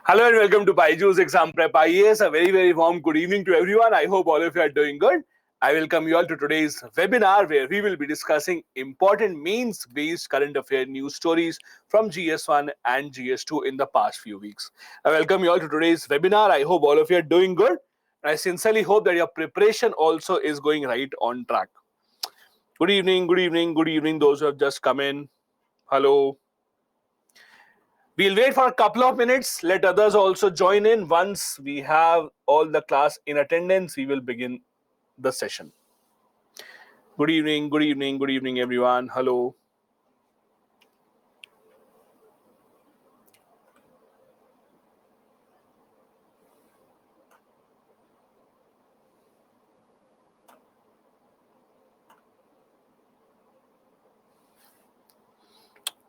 Hello and welcome to Byju's Exam Prep IAS. A very warm good evening to everyone. I hope all of you are doing good. I welcome you all to today's webinar where we will be discussing important mains-based current affair news stories from GS1 and GS2 in the past few weeks. I welcome you all to today's webinar. I hope all of you are doing good. And I sincerely hope that your preparation also is going right on track. Good evening, those who have just come in. Hello. We'll wait for a couple of minutes. Let others also join in. Once we have all the class in attendance, we will begin the session. Good evening, everyone. Hello.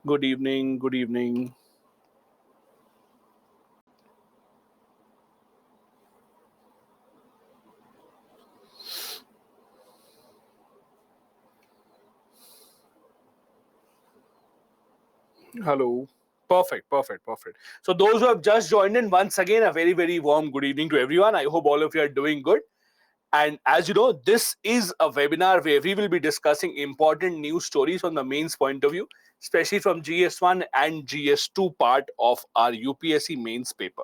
Good evening. Hello. Perfect. So those who have just joined in, once again, a very warm good evening to everyone. I hope all of you are doing good. And as you know, this is a webinar where we will be discussing important news stories from the mains point of view, especially from GS1 and GS2 part of our UPSC mains paper.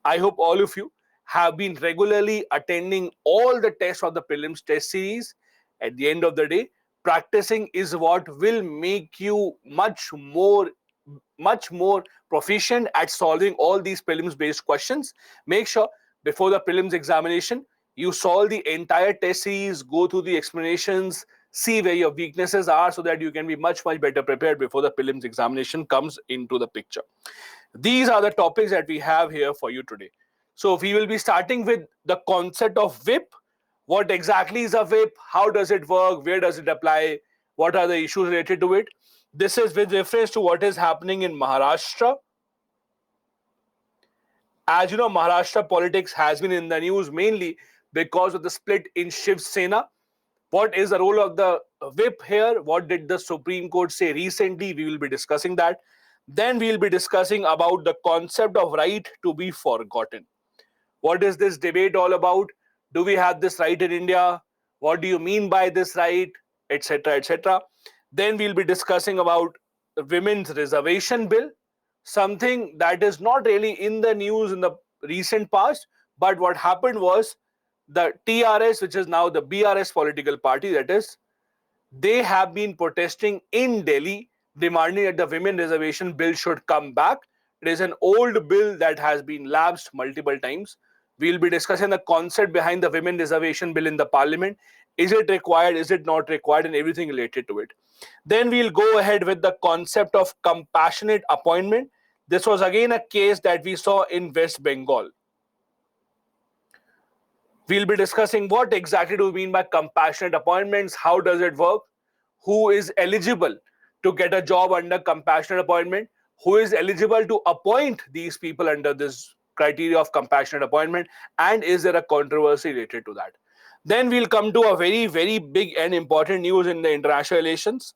I hope all of you have been regularly attending all the tests of the prelims test series. At the end of the day, practicing is what will make you much more proficient at solving all these prelims based questions. Make sure before the prelims examination you solve the entire test series, go through the explanations, see where your weaknesses are so that you can be much better prepared before the prelims examination comes into the picture. These are the topics that we have here for you today. So we will be starting with the concept of whip. What exactly is a whip? How does it work? Where does it apply? What are the issues related to it? This is with reference to what is happening in Maharashtra. As you know, Maharashtra politics has been in the news mainly because of the split in Shiv Sena. What is the role of the whip here? What did the Supreme Court say recently? We will be discussing that. Then we will be discussing about the concept of right to be forgotten. What is this debate all about? Do we have this right in India? What do you mean by this right? Etc. Then we'll be discussing about the women's reservation bill, something that is not really in the news in the recent past, but what happened was the TRS, which is now the BRS political party, that is, they have been protesting in Delhi, demanding that the women reservation bill should come back. It is an old bill that has been lapsed multiple times. We'll be discussing the concept behind the women reservation bill in the parliament. Is it required? Is it not required? And everything related to it. Then we'll go ahead with the concept of compassionate appointment. This was again a case that we saw in West Bengal. We'll be discussing what exactly do we mean by compassionate appointments, how does it work, who is eligible to get a job under compassionate appointment, who is eligible to appoint these people under this criteria of compassionate appointment, and is there a controversy related to that. Then we'll come to a very big and important news in the international relations.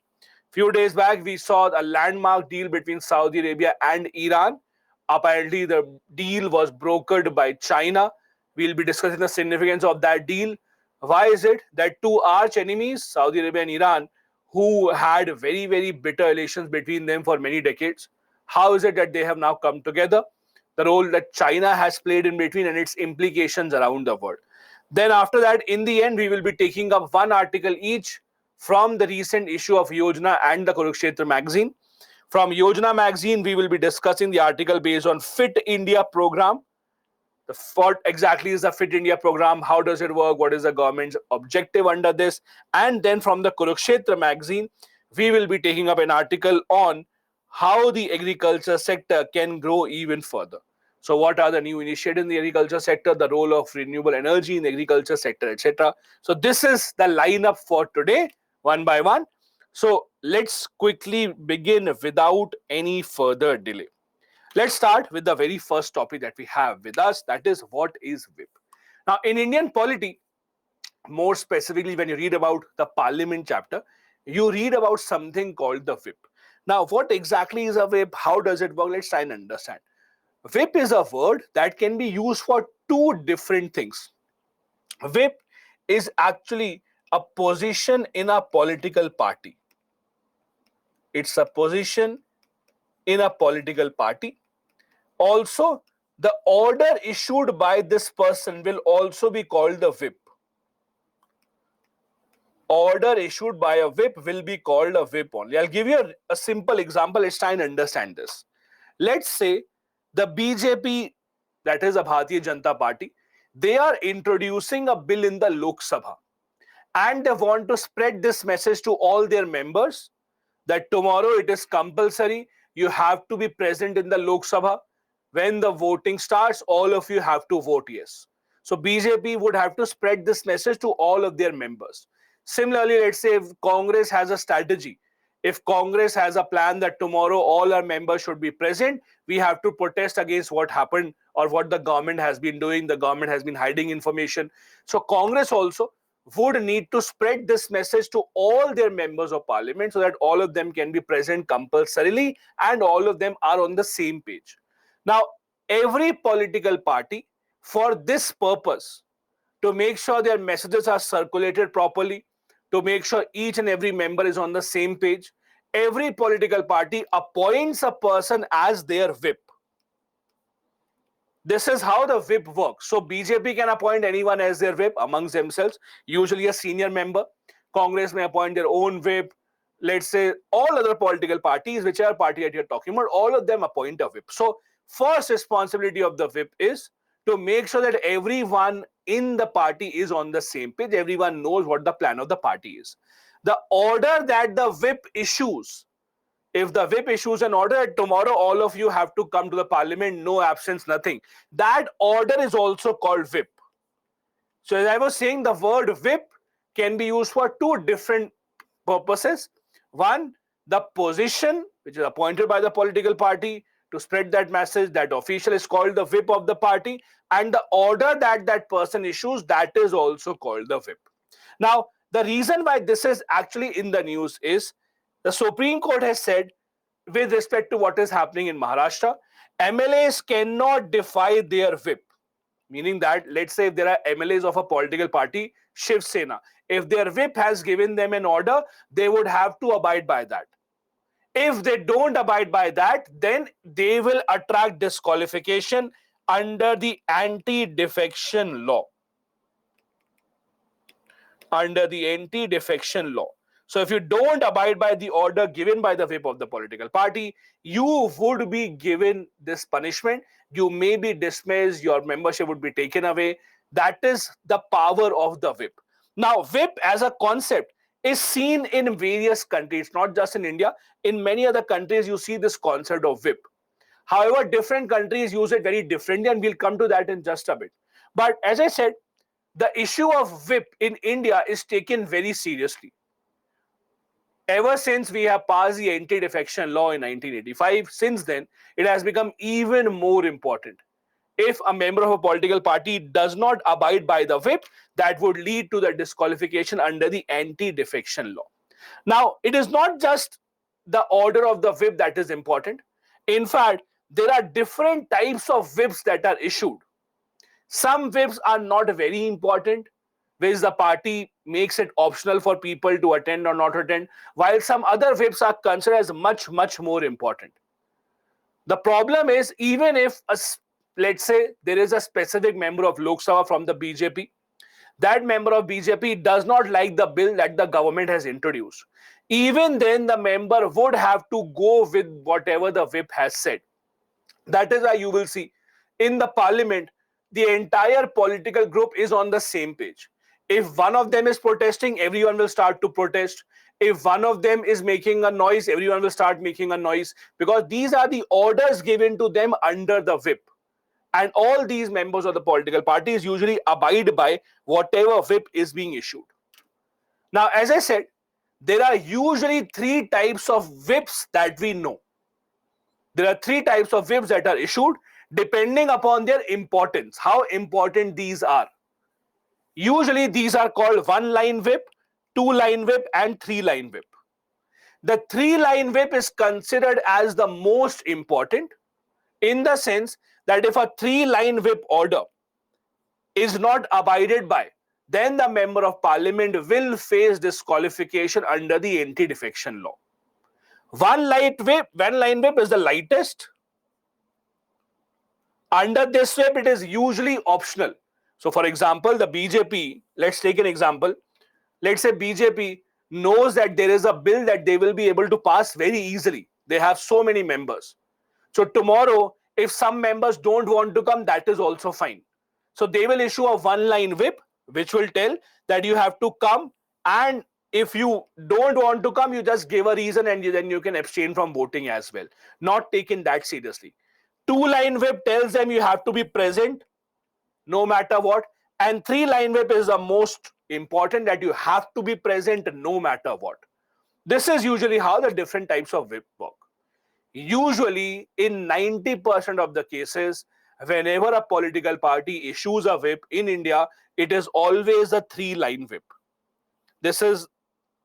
Few days back, we saw a landmark deal between Saudi Arabia and Iran. Apparently, the deal was brokered by China. We'll be discussing the significance of that deal. Why is it that two arch enemies, Saudi Arabia and Iran, who had very bitter relations between them for many decades, how is it that they have now come together? The role that China has played in between and its implications around the world. Then after that, in the end, we will be taking up one article each from the recent issue of Yojana and the Kurukshetra magazine. From Yojana magazine, we will be discussing the article based on Fit India program. What exactly is the Fit India program? How does it work? What is the government's objective under this? And then from the Kurukshetra magazine, we will be taking up an article on how the agriculture sector can grow even further. So what are the new initiatives in the agriculture sector, the role of renewable energy in the agriculture sector, etc. So this is the lineup for today, one by one. So let's quickly begin without any further delay. Let's start with the very first topic that we have with us, that is, what is whip? Now, in Indian polity, more specifically when you read about the parliament chapter, you read about something called the whip. Now, what exactly is a whip? How does it work? Let's try and understand. Whip is a word that can be used for two different things. Whip is actually a position in a political party. It's a position in a political party. Also, the order issued by this person will also be called the whip. Order issued by a whip will be called a whip only. I'll give you a simple example. Let's try and understand this. Let's say the BJP, that is a Bharatiya Janata Party, they are introducing a bill in the Lok Sabha and they want to spread this message to all their members that tomorrow it is compulsory, you have to be present in the Lok Sabha. When the voting starts, all of you have to vote yes. So BJP would have to spread this message to all of their members. Similarly, let's say if Congress has a strategy, if Congress has a plan that tomorrow all our members should be present, we have to protest against what happened or what the government has been doing. The government has been hiding information. So Congress also would need to spread this message to all their members of parliament so that all of them can be present compulsorily and all of them are on the same page. Now, every political party, for this purpose, to make sure their messages are circulated properly, to make sure each and every member is on the same page, every political party appoints a person as their whip. This is how the whip works. So BJP can appoint anyone as their whip amongst themselves, usually a senior member. Congress may appoint their own whip. Let's say all other political parties, whichever party that you're talking about, all of them appoint a whip. So first responsibility of the whip is to make sure that everyone in the party is on the same page. Everyone knows what the plan of the party is. The order that the whip issues, if the whip issues an order that tomorrow all of you have to come to the parliament, no absence, nothing, that order is also called whip. So as I was saying, the word whip can be used for two different purposes. One, the position which is appointed by the political party to spread that message, that official is called the whip of the party, and the order that that person issues, that is also called the whip. Now, the reason why this is actually in the news is the Supreme Court has said, with respect to what is happening in Maharashtra, MLAs cannot defy their whip. Meaning that, let's say if there are MLAs of a political party, Shiv Sena, if their whip has given them an order, they would have to abide by that. If they don't abide by that, then they will attract disqualification under the anti-defection law. Under the anti-defection law. So if you don't abide by the order given by the whip of the political party, you would be given this punishment. You may be dismissed, your membership would be taken away. That is the power of the whip. Now, whip as a concept is seen in various countries, not just in India. In many other countries, you see this concept of whip. However, different countries use it very differently, and we'll come to that in just a bit. But as I said, the issue of whip in India is taken very seriously. Ever since we have passed the anti-defection law in 1985, since then, it has become even more important. If a member of a political party does not abide by the whip, that would lead to the disqualification under the anti-defection law. Now, it is not just the order of the whip that is important. In fact, there are different types of whips that are issued. Some whips are not very important, which the party makes it optional for people to attend or not attend, while some other whips are considered as much, much more important. The problem is, even if, let's say, there is a specific member of Lok Sabha from the BJP, that member of BJP does not like the bill that the government has introduced. Even then, the member would have to go with whatever the whip has said. That is why you will see in the parliament, the entire political group is on the same page. If one of them is protesting, everyone will start to protest. If one of them is making a noise, everyone will start making a noise, because these are the orders given to them under the whip. And all these members of the political parties usually abide by whatever whip is being issued. Now, as I said, there are usually three types of whips that we know. There are three types of whips that are issued depending upon their importance, how important these are. Usually these are called one-line whip, two-line whip, and three-line whip. The three-line whip is considered as the most important. in the sense that if a 3-line whip order is not abided by, then the member of parliament will face disqualification under the anti-defection law. One line whip is the lightest. Under this whip, it is usually optional. So, for example, the BJP, let's take an example. Let's say BJP knows that there is a bill that they will be able to pass very easily. They have so many members. So tomorrow, if some members don't want to come, that is also fine. So they will issue a 1-line whip, which will tell that you have to come, and if you don't want to come, you just give a reason and then you can abstain from voting as well. Not taken that seriously. 2-line whip tells them you have to be present no matter what, and 3-line whip is the most important, that you have to be present no matter what. This is usually how the different types of whip work. Usually, in 90% of the cases, whenever a political party issues a whip in India, it is always a 3-line whip. This is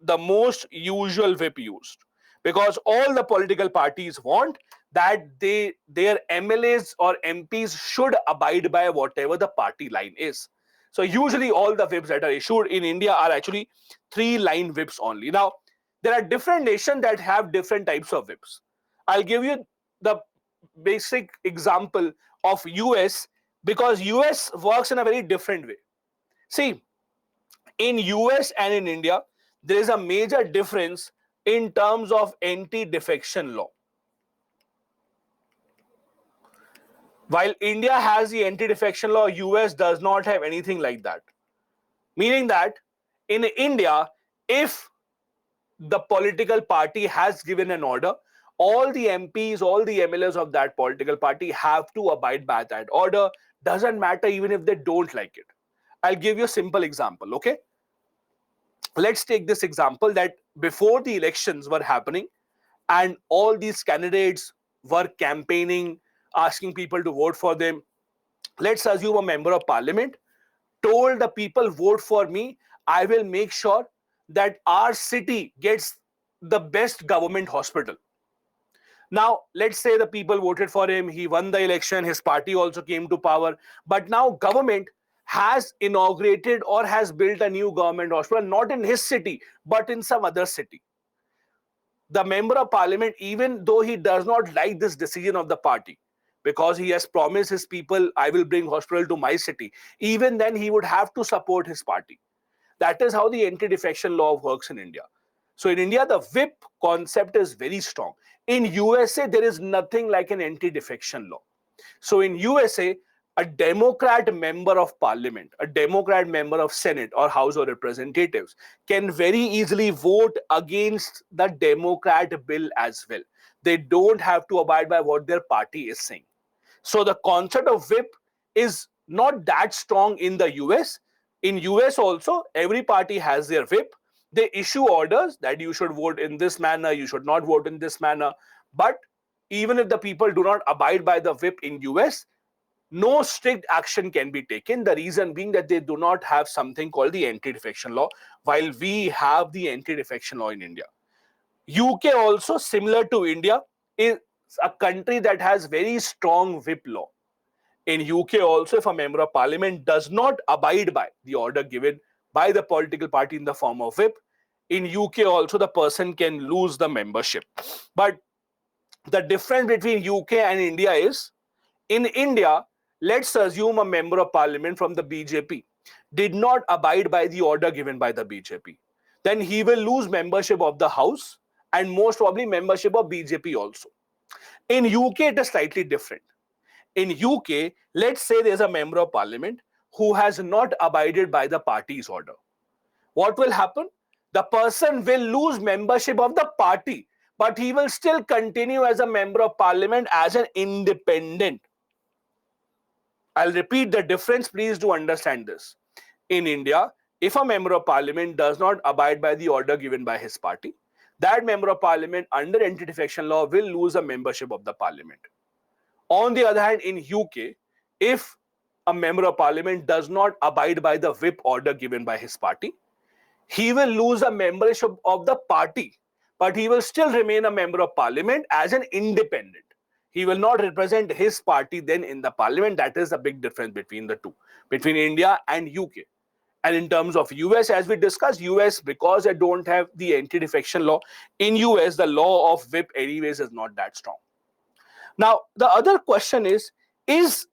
the most usual whip used, because all the political parties want that their MLAs or MPs should abide by whatever the party line is. So usually all the whips that are issued in India are actually 3-line whips only. Now, there are different nations that have different types of whips. I'll give you the basic example of US, because US works in a very different way. See, in US and in India, there is a major difference in terms of anti-defection law. While India has the anti-defection law, US does not have anything like that. Meaning that in India, if the political party has given an order, all the MPs, all the MLAs of that political party have to abide by that order. Doesn't matter even if they don't like it. I'll give you a simple example, okay? Let's take this example that before the elections were happening and all these candidates were campaigning, asking people to vote for them. Let's assume a member of parliament told the people, vote for me, I will make sure that our city gets the best government hospital. Now, let's say the people voted for him, he won the election, his party also came to power, but now government has inaugurated or has built a new government hospital, not in his city, but in some other city. The member of parliament, even though he does not like this decision of the party, because he has promised his people, I will bring hospital to my city, even then he would have to support his party. That is how the anti-defection law works in India. So in India, the whip concept is very strong. In USA, there is nothing like an anti-defection law. So in USA, a Democrat member of parliament, a Democrat member of Senate or House of Representatives can very easily vote against the Democrat bill as well. They don't have to abide by what their party is saying. So the concept of whip is not that strong in the US. In US also, every party has their whip. They issue orders that you should vote in this manner, you should not vote in this manner. But even if the people do not abide by the whip in US, no strict action can be taken. The reason being that they do not have something called the anti-defection law, while we have the anti-defection law in India. UK also, similar to India, is a country that has very strong whip law. In UK also, if a member of parliament does not abide by the order given by the political party in the form of whip, in UK also the person can lose the membership. But the difference between UK and India is, in India, let's assume a member of parliament from the BJP did not abide by the order given by the BJP. Then he will lose membership of the House and most probably membership of BJP also. In UK, it is slightly different. In UK, let's say there's a member of parliament who has not abided by the party's order. What will happen? The person will lose membership of the party, but he will still continue as a member of parliament as an independent. I'll repeat the difference, please do understand this. In India, if a member of parliament does not abide by the order given by his party, that member of parliament under anti-defection law will lose a membership of the parliament. On the other hand, in UK, if a member of parliament does not abide by the whip order given by his party, he will lose a membership of the party, but he will still remain a member of parliament as an independent. He will not represent his party then in the parliament. That is the big difference between the two, between India and UK. And in terms of US, as we discussed, US, because they don't have the anti-defection law, in US, the law of whip anyways is not that strong. Now, the other question is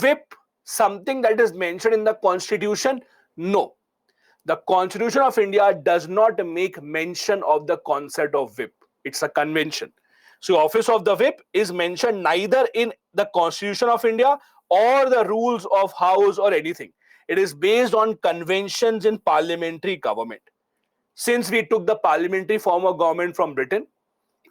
whip something that is mentioned in the constitution? No. The Constitution of India does not make mention of the concept of whip. It's a convention. So office of the whip is mentioned neither in the Constitution of India or the rules of house or anything. It is based on conventions in parliamentary government. Since we took the parliamentary form of government from Britain,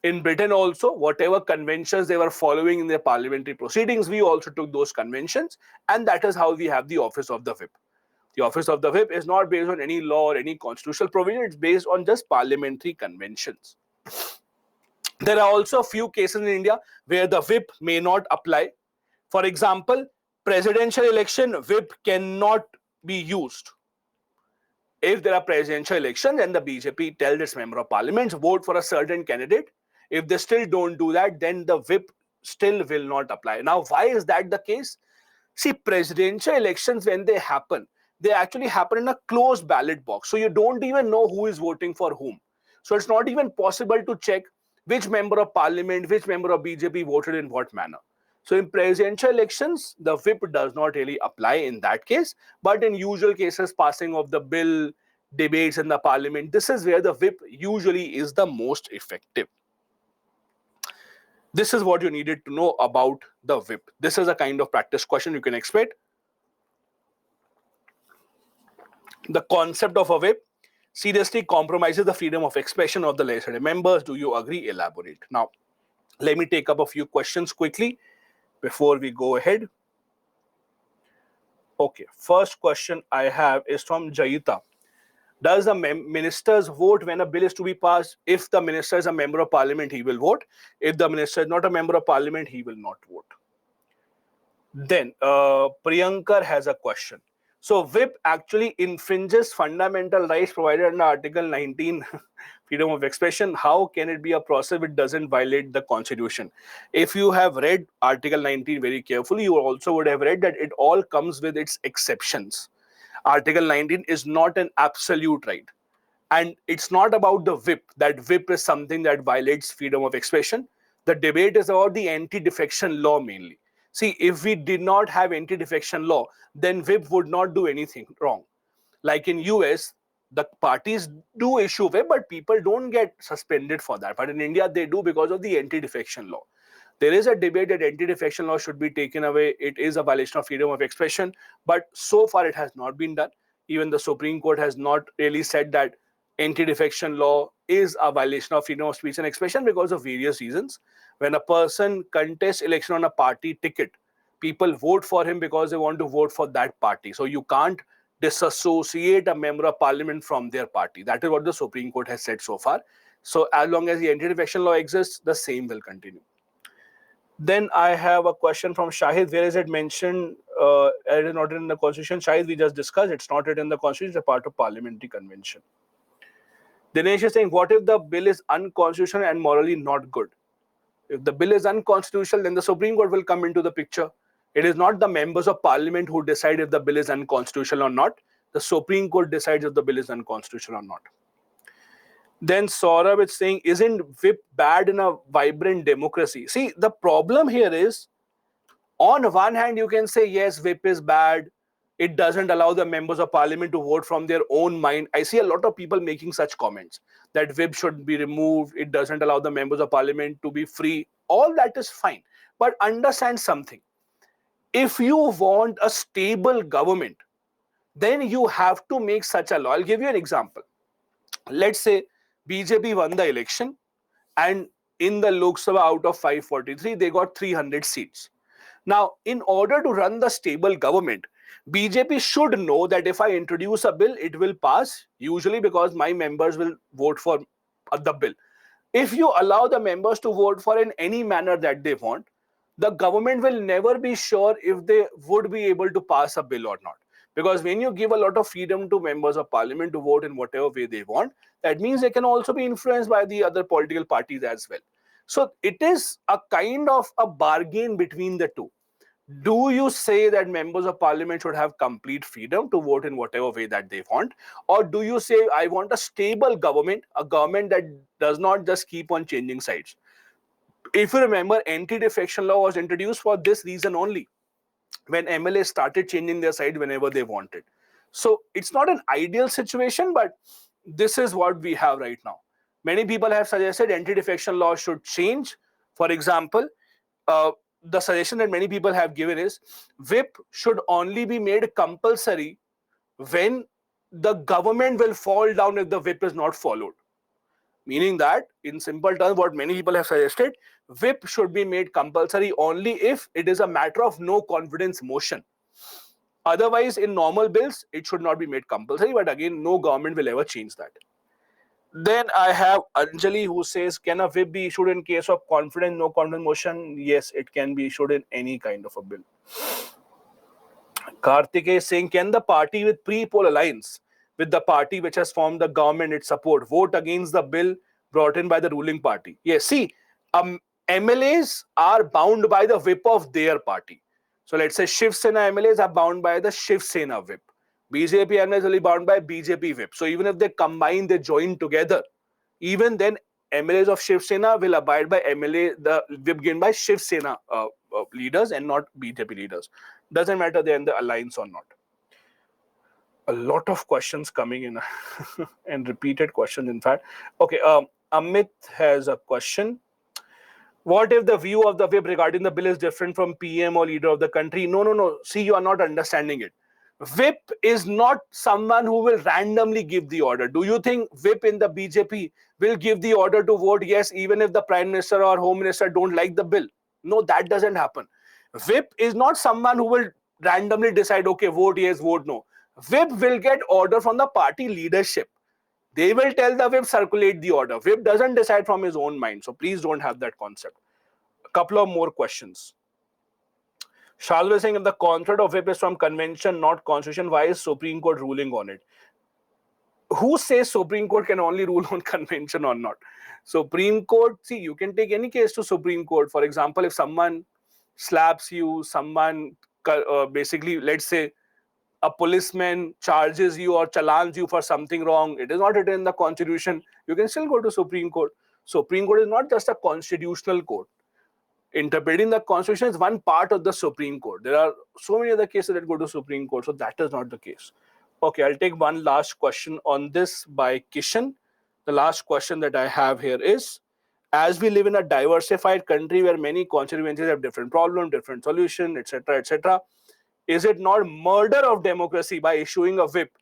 in Britain also, whatever conventions they were following in their parliamentary proceedings, we also took those conventions, and that is how we have the office of the whip. The office of the whip is not based on any law or any constitutional provision, it's based on just parliamentary conventions. There are also a few cases in India where the whip may not apply. For example, presidential election, whip cannot be used. If there are presidential elections and the BJP tells its member of parliament vote for a certain candidate, if they still don't do that, then the whip still will not apply. Now, why is that the case? See, presidential elections, when they happen, they actually happen in a closed ballot box. So you don't even know who is voting for whom. So it's not even possible to check which member of parliament, which member of BJP voted in what manner. So in presidential elections, the whip does not really apply in that case. But in usual cases, passing of the bill, debates in the parliament, this is where the whip usually is the most effective. This is what you needed to know about the whip. This is a kind of practice question you can expect. The concept of a whip seriously compromises the freedom of expression of the legislative members. Do you agree? Elaborate. Now, let me take up a few questions quickly before we go ahead. Okay, first question I have is from Jayita. Does the ministers vote when a bill is to be passed? If the minister is a member of parliament, he will vote. If the minister is not a member of parliament, he will not vote. Then Priyankar has a question. So whip actually infringes fundamental rights provided under Article 19, freedom of expression. How can it be a process which doesn't violate the constitution? If you have read Article 19 very carefully, you also would have read that it all comes with its exceptions. Article 19 is not an absolute right. And it's not about the whip, that whip is something that violates freedom of expression. The debate is about the anti-defection law mainly. See, if we did not have anti-defection law, then whip would not do anything wrong. Like in US, the parties do issue whip, but people don't get suspended for that. But in India, they do because of the anti-defection law. There is a debate that anti-defection law should be taken away. It is a violation of freedom of expression, but so far it has not been done. Even the Supreme Court has not really said that anti-defection law is a violation of freedom of speech and expression because of various reasons. When a person contests election on a party ticket, people vote for him because they want to vote for that party. So you can't disassociate a member of parliament from their party. That is what the Supreme Court has said so far. So as long as the anti-defection law exists, the same will continue. Then I have a question from Shahid. Where is it mentioned? It is not in the constitution. Shahid, we just discussed. It's not written in the constitution. It's a part of parliamentary convention. Dinesh is saying, what if the bill is unconstitutional and morally not good? If the bill is unconstitutional, then the Supreme Court will come into the picture. It is not the members of parliament who decide if the bill is unconstitutional or not. The Supreme Court decides if the bill is unconstitutional or not. Then Saurabh is saying, isn't whip bad in a vibrant democracy? See, the problem here is, on one hand, you can say, yes, whip is bad. It doesn't allow the members of parliament to vote from their own mind. I see a lot of people making such comments that whip should be removed. It doesn't allow the members of parliament to be free. All that is fine. But understand something. If you want a stable government, then you have to make such a law. I'll give you an example. Let's say BJP won the election and in the Lok Sabha out of 543, they got 300 seats. Now, in order to run the stable government, BJP should know that if I introduce a bill, it will pass, usually because my members will vote for the bill. If you allow the members to vote for in any manner that they want, the government will never be sure if they would be able to pass a bill or not. Because when you give a lot of freedom to members of parliament to vote in whatever way they want, that means they can also be influenced by the other political parties as well. So it is a kind of a bargain between the two. Do you say that members of parliament should have complete freedom to vote in whatever way that they want, or do you say I want a stable government, a government that does not just keep on changing sides? If you remember, anti-defection law was introduced for this reason only, when MLAs started changing their side whenever they wanted. So it's not an ideal situation, but this is what we have right now. Many people have suggested anti-defection law should change. For example, the suggestion that many people have given is whip should only be made compulsory when the government will fall down if the whip is not followed. Meaning that, in simple terms, what many people have suggested, whip should be made compulsory only if it is a matter of no confidence motion. Otherwise, in normal bills, it should not be made compulsory. But again, no government will ever change that. Then I have Anjali who says, can a whip be issued in case of confidence, no confidence motion? Yes, it can be issued in any kind of a bill. Karthik is saying, can the party with pre-poll alliance with the party which has formed the government its support vote against the bill brought in by the ruling party? Yes, see, MLAs are bound by the whip of their party. So let's say Shiv Sena MLAs are bound by the Shiv Sena whip. BJP MLAs will be bound by BJP whip. So even if they combine, they join together, even then MLAs of Shiv Sena will abide by the whip given by Shiv Sena leaders and not BJP leaders. Doesn't matter they're in the alliance or not. A lot of questions coming in and repeated questions, in fact. Okay, Amit has a question. What if the view of the whip regarding the bill is different from PM or leader of the country? No. See, you are not understanding it. Whip is not someone who will randomly give the order. Do you think whip in the BJP will give the order to vote yes even if the prime minister or home minister don't like the bill? No, that doesn't happen. Whip is not someone who will randomly decide, okay, vote yes, vote no. Whip will get order from the party leadership. They will tell the whip, circulate the order. Whip doesn't decide from his own mind. So please don't have that concept. A couple of more questions. Shalva is saying, if the concept of whip is from convention, not constitution, why is Supreme Court ruling on it? Who says Supreme Court can only rule on convention or not? Supreme Court, see, you can take any case to Supreme Court. For example, if someone slaps you, someone basically, let's say, a policeman charges you or challans you for something wrong, it is not written in the constitution, you can still go to Supreme Court. Supreme Court is not just a constitutional court. Interpreting the constitution is one part of the Supreme Court. There are so many other cases that go to Supreme Court, so that is not the case. Okay, I'll take one last question on this by Kishan. The last question that I have here is, as we live in a diversified country where many constituencies have different problems, different solutions, etc., is it not murder of democracy by issuing a whip?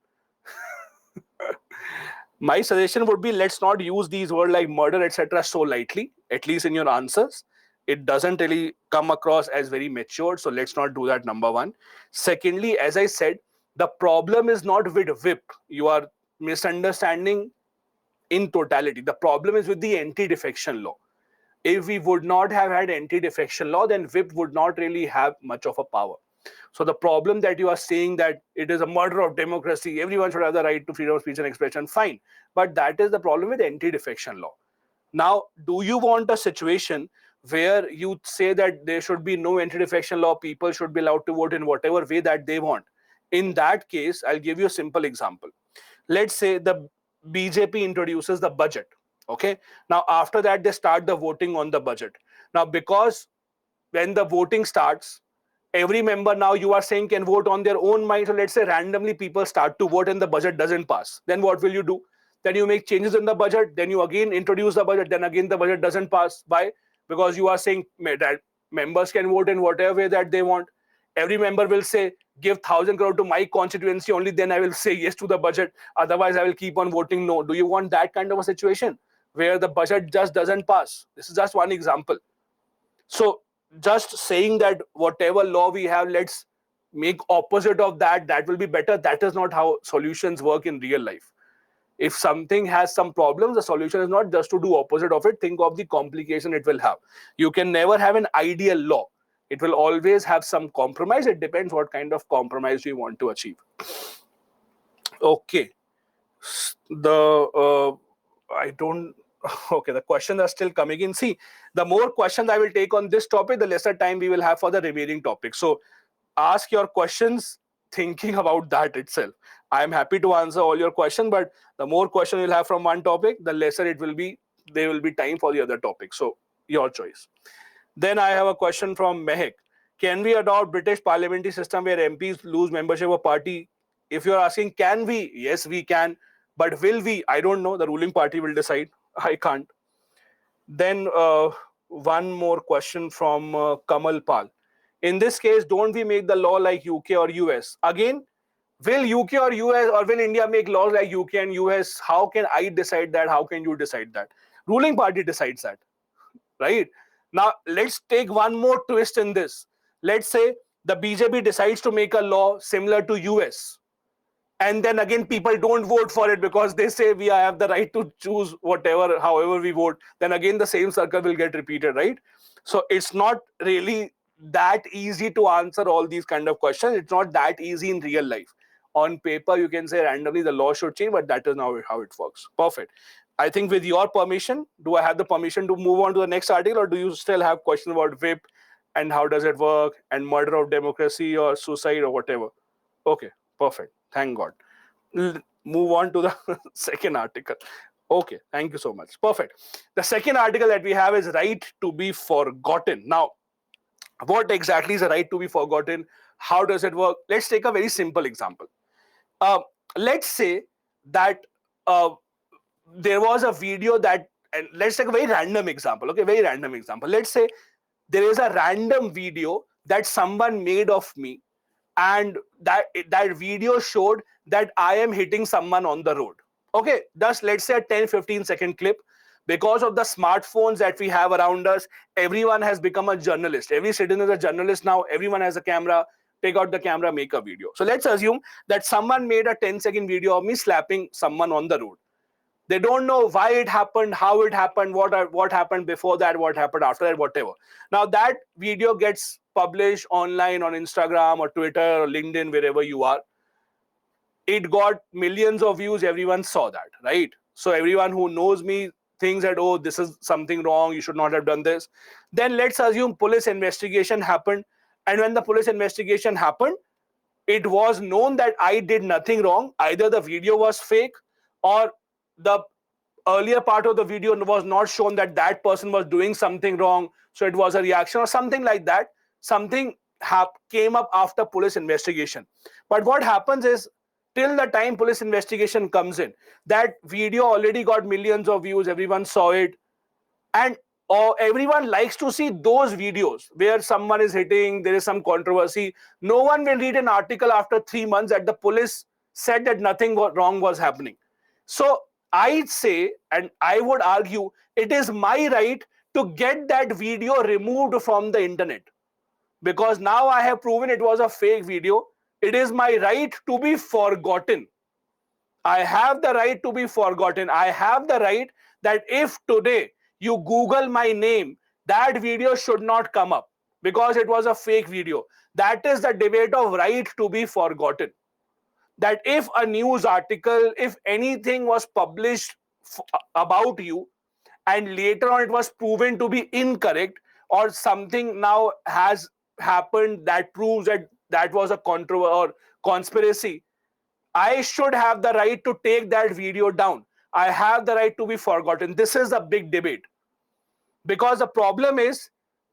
My suggestion would be, let's not use these words like murder, etc. so lightly, at least in your answers. It doesn't really come across as very mature, so let's not do that, number one. Secondly, as I said, the problem is not with whip. You are misunderstanding in totality. The problem is with the anti-defection law. If we would not have had anti-defection law, then whip would not really have much of a power. So the problem that you are saying that it is a murder of democracy, everyone should have the right to freedom of speech and expression, fine. But that is the problem with anti-defection law. Now, do you want a situation where you say that there should be no anti-defection law, people should be allowed to vote in whatever way that they want? In that case, I'll give you a simple example. Let's say the BJP introduces the budget. Okay. Now, after that, they start the voting on the budget. Now, because when the voting starts, every member, now you are saying, can vote on their own mind. So let's say randomly people start to vote and the budget doesn't pass. Then what will you do? Then you make changes in the budget. Then you again introduce the budget. Then again the budget doesn't pass. Why? Because you are saying that members can vote in whatever way that they want. Every member will say, give 1,000 crore to my constituency, only then I will say yes to the budget. Otherwise, I will keep on voting no. Do you want that kind of a situation where the budget just doesn't pass? This is just one example. So just saying that whatever law we have, let's make opposite of that, that will be better. That is not how solutions work in real life. If something has some problems, the solution is not just to do opposite of it. Think of the complication it will have. You can never have an ideal law. It will always have some compromise. It depends what kind of compromise you want to achieve. Okay. I don't Okay, the questions are still coming in. See, the more questions I will take on this topic, the lesser time we will have for the remaining topics. So ask your questions thinking about that itself. I am happy to answer all your questions, but the more question you'll have from one topic, the lesser it will be, there will be time for the other topic. So your choice. Then I have a question from Mehak. Can we adopt British parliamentary system where MPs lose membership of party? If you're asking, can we? Yes, we can. But will we? I don't know. The ruling party will decide. I can't. Then one more question from Kamal Pal. In this case, don't we make the law like UK or US? Again, will UK or US or will India make laws like UK and US? How can I decide that? How can you decide that? Ruling party decides that, right? Now, let's take one more twist in this. Let's say the BJP decides to make a law similar to US. And then again, people don't vote for it because they say we have the right to choose whatever, however we vote. Then again, the same circle will get repeated, right? So it's not really that easy to answer all these kind of questions. It's not that easy in real life. On paper, you can say randomly the law should change, but that is not how it works. Perfect. I think with your permission, do I have the permission to move on to the next article, or do you still have questions about whip and how does it work and murder of democracy or suicide or whatever? Okay, perfect. Thank God. Move on to the second article. Okay, thank you so much. Perfect. The second article that we have is right to be forgotten. Now, what exactly is a right to be forgotten? How does it work? Let's take a very simple example. Let's say that there was a video that, and let's take a very random example. Okay, very random example. Let's say there is a random video that someone made of me, and that video showed that I am hitting someone on the road. Okay, thus let's say a 10-15 second clip. Because of the smartphones that we have around us, everyone has become a journalist. Every citizen is a journalist now. Everyone has a camera. Take out the camera, make a video. So let's assume that someone made a 10-second video of me slapping someone on the road. They don't know why it happened, how it happened, what happened before that, what happened after that, whatever. Now that video gets published online on Instagram or Twitter or LinkedIn, wherever you are. It got millions of views. Everyone saw that, right? So everyone who knows me thinks that, oh, this is something wrong. You should not have done this. Then let's assume police investigation happened. And when the police investigation happened, it was known that I did nothing wrong. Either the video was fake or the earlier part of the video was not shown that that person was doing something wrong. So it was a reaction or something like that. Something came up after police investigation. But what happens is, till the time police investigation comes in, that video already got millions of views. Everyone saw it. And everyone likes to see those videos where someone is hitting, there is some controversy. No one will read an article after 3 months that the police said that nothing wrong was happening. So I'd say, and I would argue, it is my right to get that video removed from the internet. Because now I have proven it was a fake video. It is my right to be forgotten. I have the right to be forgotten. I have the right that if today you Google my name, that video should not come up because it was a fake video. That is the debate of right to be forgotten. That if a news article, if anything was published about you and later on it was proven to be incorrect, or something now has happened that proves that that was a controversy or conspiracy, I should have the right to take that video down. I have the right to be forgotten. This is a big debate. Because the problem is,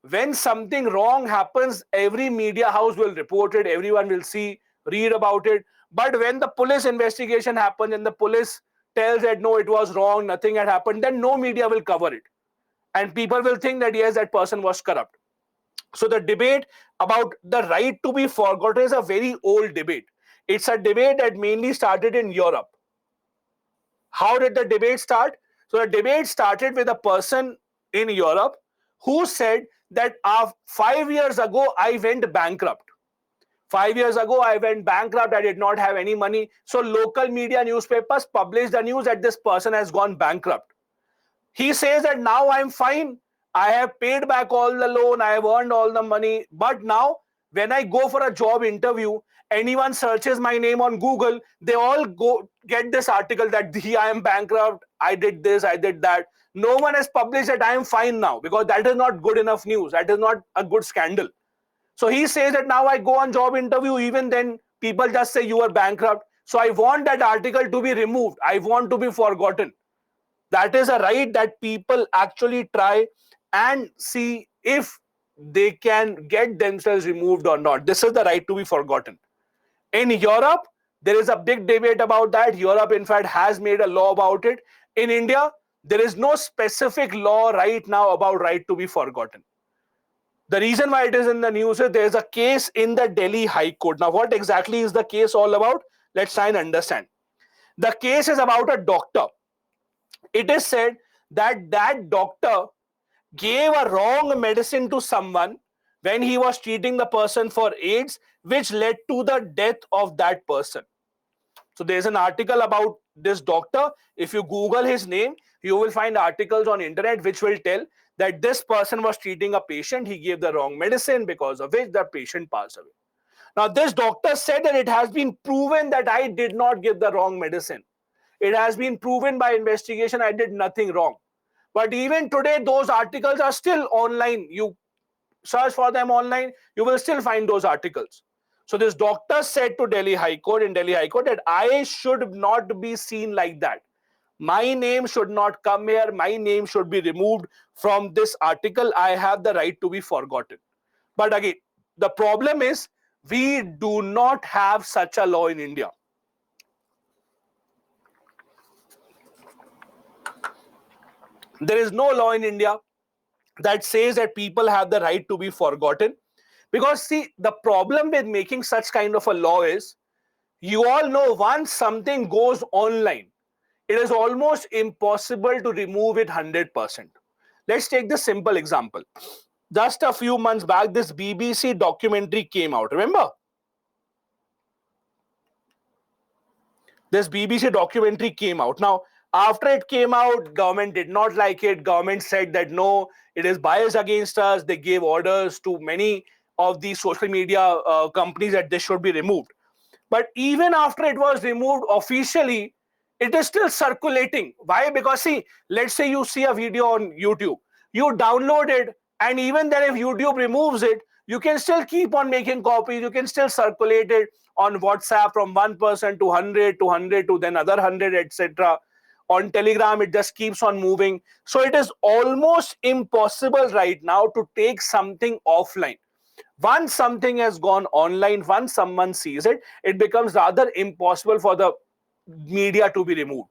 when something wrong happens, every media house will report it, everyone will see, read about it. But when the police investigation happens and the police tells that no, it was wrong, nothing had happened, then no media will cover it. And people will think that yes, that person was corrupt. So the debate about the right to be forgotten is a very old debate. It's a debate that mainly started in Europe. How did the debate start? So the debate started with a person in Europe who said that 5 years ago, I went bankrupt. 5 years ago, I went bankrupt. I did not have any money. So local media newspapers published the news that this person has gone bankrupt. He says that now I'm fine. I have paid back all the loan. I have earned all the money. But now when I go for a job interview, anyone searches my name on Google, they all go get this article that I am bankrupt, I did this, I did that. No one has published that I am fine now, because that is not good enough news. That is not a good scandal. So he says that now I go on job interview, even then people just say you are bankrupt. So I want that article to be removed. I want to be forgotten. That is a right that people actually try and see if they can get themselves removed or not. This is the right to be forgotten. In Europe, there is a big debate about that. Europe, in fact, has made a law about it. In India, there is no specific law right now about right to be forgotten. The reason why it is in the news is there is a case in the Delhi High Court. Now, what exactly is the case all about? Let's try and understand. The case is about a doctor. It is said that that doctor gave a wrong medicine to someone when he was treating the person for AIDS, which led to the death of that person. So there's an article about this doctor. If you Google his name, you will find articles on internet which will tell that this person was treating a patient. He gave the wrong medicine, because of which the patient passed away. Now, this doctor said that it has been proven that I did not give the wrong medicine. It has been proven by investigation I did nothing wrong. But even today, those articles are still online. You search for them online, you will still find those articles. So this doctor said to Delhi High Court, in Delhi High Court, that I should not be seen like that. My name should not come here. My name should be removed from this article. I have the right to be forgotten. But again, the problem is we do not have such a law in India. There is no law in India that says that people have the right to be forgotten. Because see, the problem with making such kind of a law is, you all know, once something goes online, it is almost impossible to remove it 100%. Let's take this simple example. Just a few months back, this BBC documentary came out. Remember? This BBC documentary came out. Now, after it came out, government did not like it. Government said that no, it is biased against us. They gave orders to many of the social media companies that this should be removed. But even after it was removed officially, it is still circulating. Why? Because see, let's say you see a video on YouTube, you download it, and even then if YouTube removes it, you can still keep on making copies. You can still circulate it on WhatsApp from one person to 100 to 100 to then another 100, etc. On Telegram, it just keeps on moving. So it is almost impossible right now to take something offline. Once something has gone online, once someone sees it, it becomes rather impossible for the media to be removed.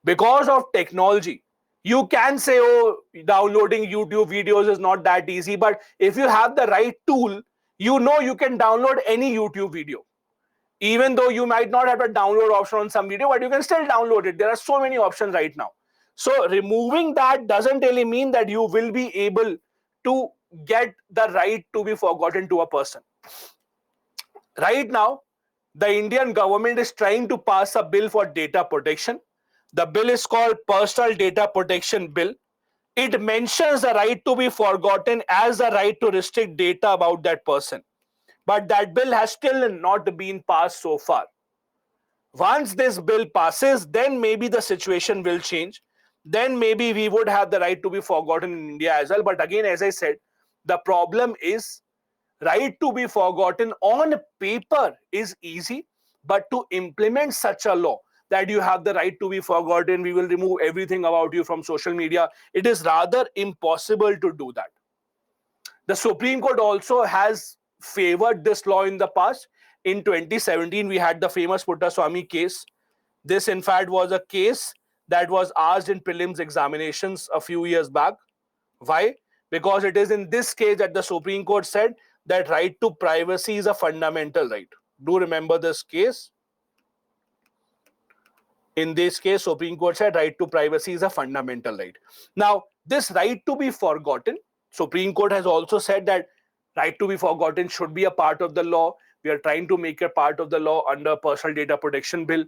Because of technology, you can say, oh, downloading YouTube videos is not that easy. But if you have the right tool, you know you can download any YouTube video. Even though you might not have a download option on some video, but you can still download it. There are so many options right now. So removing that doesn't really mean that you will be able to get the right to be forgotten to a person. Right now, the Indian government is trying to pass a bill for data protection. The bill is called Personal Data Protection Bill. It mentions the right to be forgotten as a right to restrict data about that person. But that bill has still not been passed so far. Once this bill passes, then maybe the situation will change. Then maybe we would have the right to be forgotten in India as well. But again, as I said, the problem is right to be forgotten on paper is easy, but to implement such a law that you have the right to be forgotten, we will remove everything about you from social media, it is rather impossible to do that. The Supreme Court also has favored this law in the past. In 2017, we had the famous Puttaswamy case. This, in fact, was a case that was asked in prelims examinations a few years back. Why? Because it is in this case that the Supreme Court said that right to privacy is a fundamental right. Do remember this case? In this case, Supreme Court said right to privacy is a fundamental right. Now, this right to be forgotten, Supreme Court has also said that right to be forgotten should be a part of the law. We are trying to make it part of the law under Personal Data Protection Bill.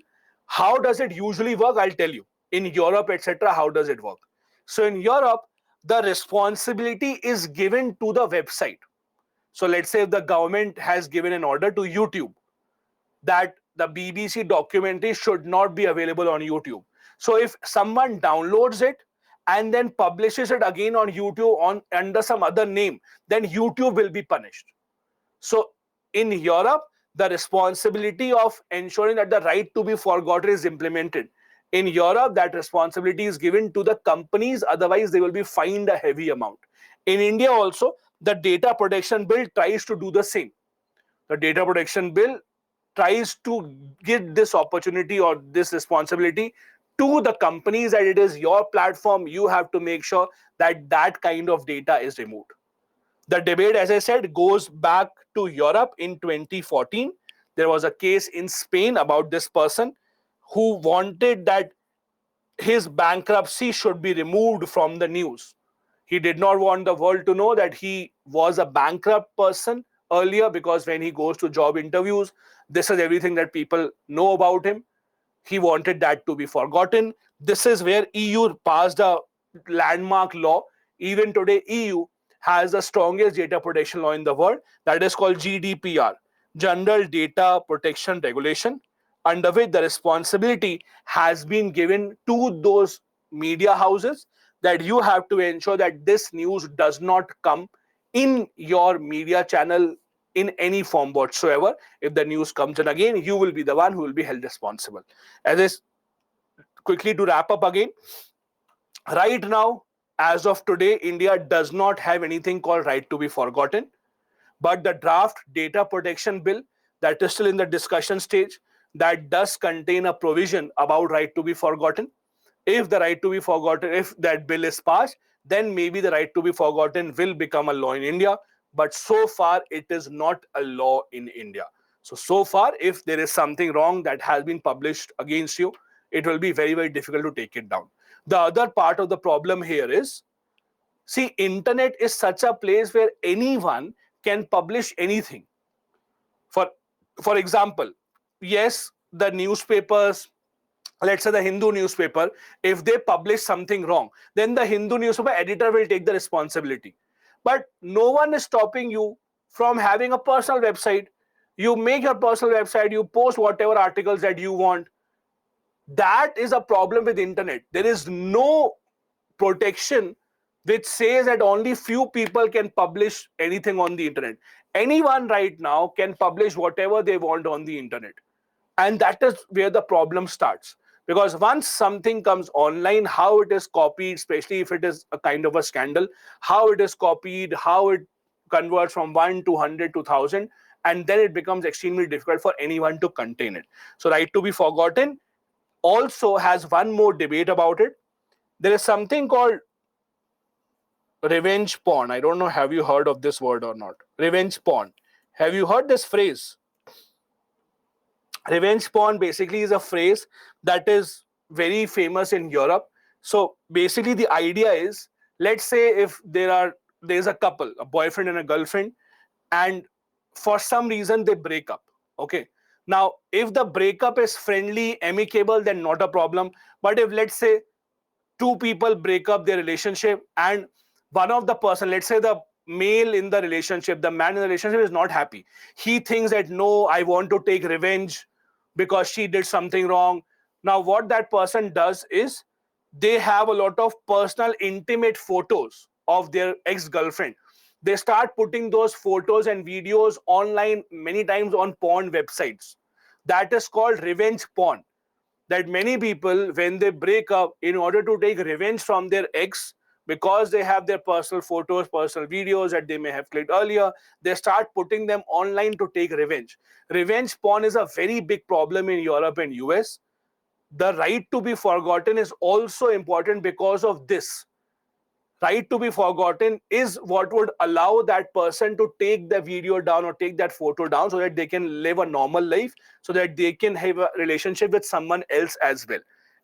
How does it usually work? I'll tell you. In Europe, etc., how does it work? So in Europe, the responsibility is given to the website. So let's say if the government has given an order to YouTube that the BBC documentary should not be available on YouTube. So if someone downloads it and then publishes it again on YouTube under some other name, then YouTube will be punished. So in Europe, the responsibility of ensuring that the right to be forgotten is implemented. In Europe, that responsibility is given to the companies, otherwise they will be fined a heavy amount. In India also, the Data Protection Bill tries to do the same. The Data Protection Bill tries to give this opportunity or this responsibility to the companies that it is your platform, you have to make sure that that kind of data is removed. The debate, as I said, goes back to Europe in 2014. There was a case in Spain about this person who wanted that his bankruptcy should be removed from the news. He did not want the world to know that he was a bankrupt person earlier, because when he goes to job interviews, this is everything that people know about him. He wanted that to be forgotten. This is where EU passed a landmark law. Even today, EU has the strongest data protection law in the world, that is called GDPR, General Data Protection Regulation, under which the responsibility has been given to those media houses that you have to ensure that this news does not come in your media channel in any form whatsoever. If the news comes in again, you will be the one who will be held responsible. As is quickly to wrap up again, right now, as of today, India does not have anything called right to be forgotten. But the draft data protection bill that is still in the discussion stage, that does contain a provision about right to be forgotten. If the right to be forgotten, if that bill is passed, then maybe the right to be forgotten will become a law in India. But so far, it is not a law in India. So far, if there is something wrong that has been published against you, it will be very, very difficult to take it down. The other part of the problem here is, see, internet is such a place where anyone can publish anything. For example, yes, the newspapers, let's say the Hindu newspaper, if they publish something wrong, then the Hindu newspaper editor will take the responsibility. But no one is stopping you from having a personal website. You make your personal website, you post whatever articles that you want. That is a problem with internet. There is no protection which says that only few people can publish anything on the internet. Anyone right now can publish whatever they want on the internet. And that is where the problem starts. Because once something comes online, how it is copied, especially if it is a kind of a scandal, how it is copied, how it converts from 1 to 100 to 1,000, and then it becomes extremely difficult for anyone to contain it. So right to be forgotten also has one more debate about it. There is something called revenge porn. I don't know, have you heard of this word or not? Revenge porn. Have you heard this phrase? Revenge porn basically is a phrase that is very famous in Europe. So basically the idea is, let's say if there's a couple, a boyfriend and a girlfriend, and for some reason they break up. Okay. Now, if the breakup is friendly, amicable, then not a problem. But if, let's say, two people break up their relationship and one of the person, let's say the male in the relationship, the man in the relationship is not happy. He thinks that, no, I want to take revenge because she did something wrong. Now, what that person does is, they have a lot of personal, intimate photos of their ex-girlfriend. They start putting those photos and videos online, many times on porn websites. That is called revenge porn. That many people, when they break up, in order to take revenge from their ex, because they have their personal photos, personal videos that they may have clicked earlier, they start putting them online to take revenge. Revenge porn is a very big problem in Europe and US. The right to be forgotten is also important because of this. Right to be forgotten is what would allow that person to take the video down or take that photo down, so that they can live a normal life, so that they can have a relationship with someone else as well.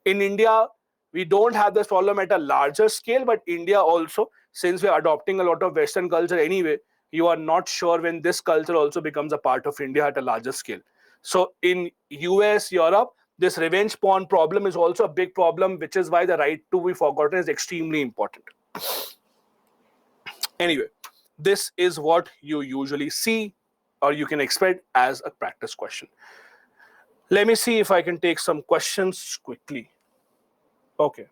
In India, we don't have this problem at a larger scale, but India also, since we're adopting a lot of Western culture anyway, you are not sure when this culture also becomes a part of India at a larger scale. So in US, Europe, this revenge porn problem is also a big problem, which is why the right to be forgotten is extremely important. Anyway, This is what you usually see or you can expect as a practice question. Let me see if I can take some questions quickly. Okay.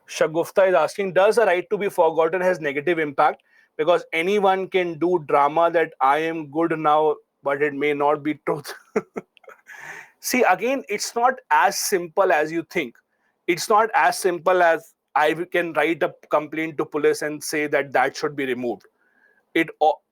Shagufta is asking, does a right to be forgotten has negative impact? Because anyone can do drama that I am good now, but it may not be truth. See, again, it's not as simple as you think. It's not as simple as I can write a complaint to police and say that that should be removed.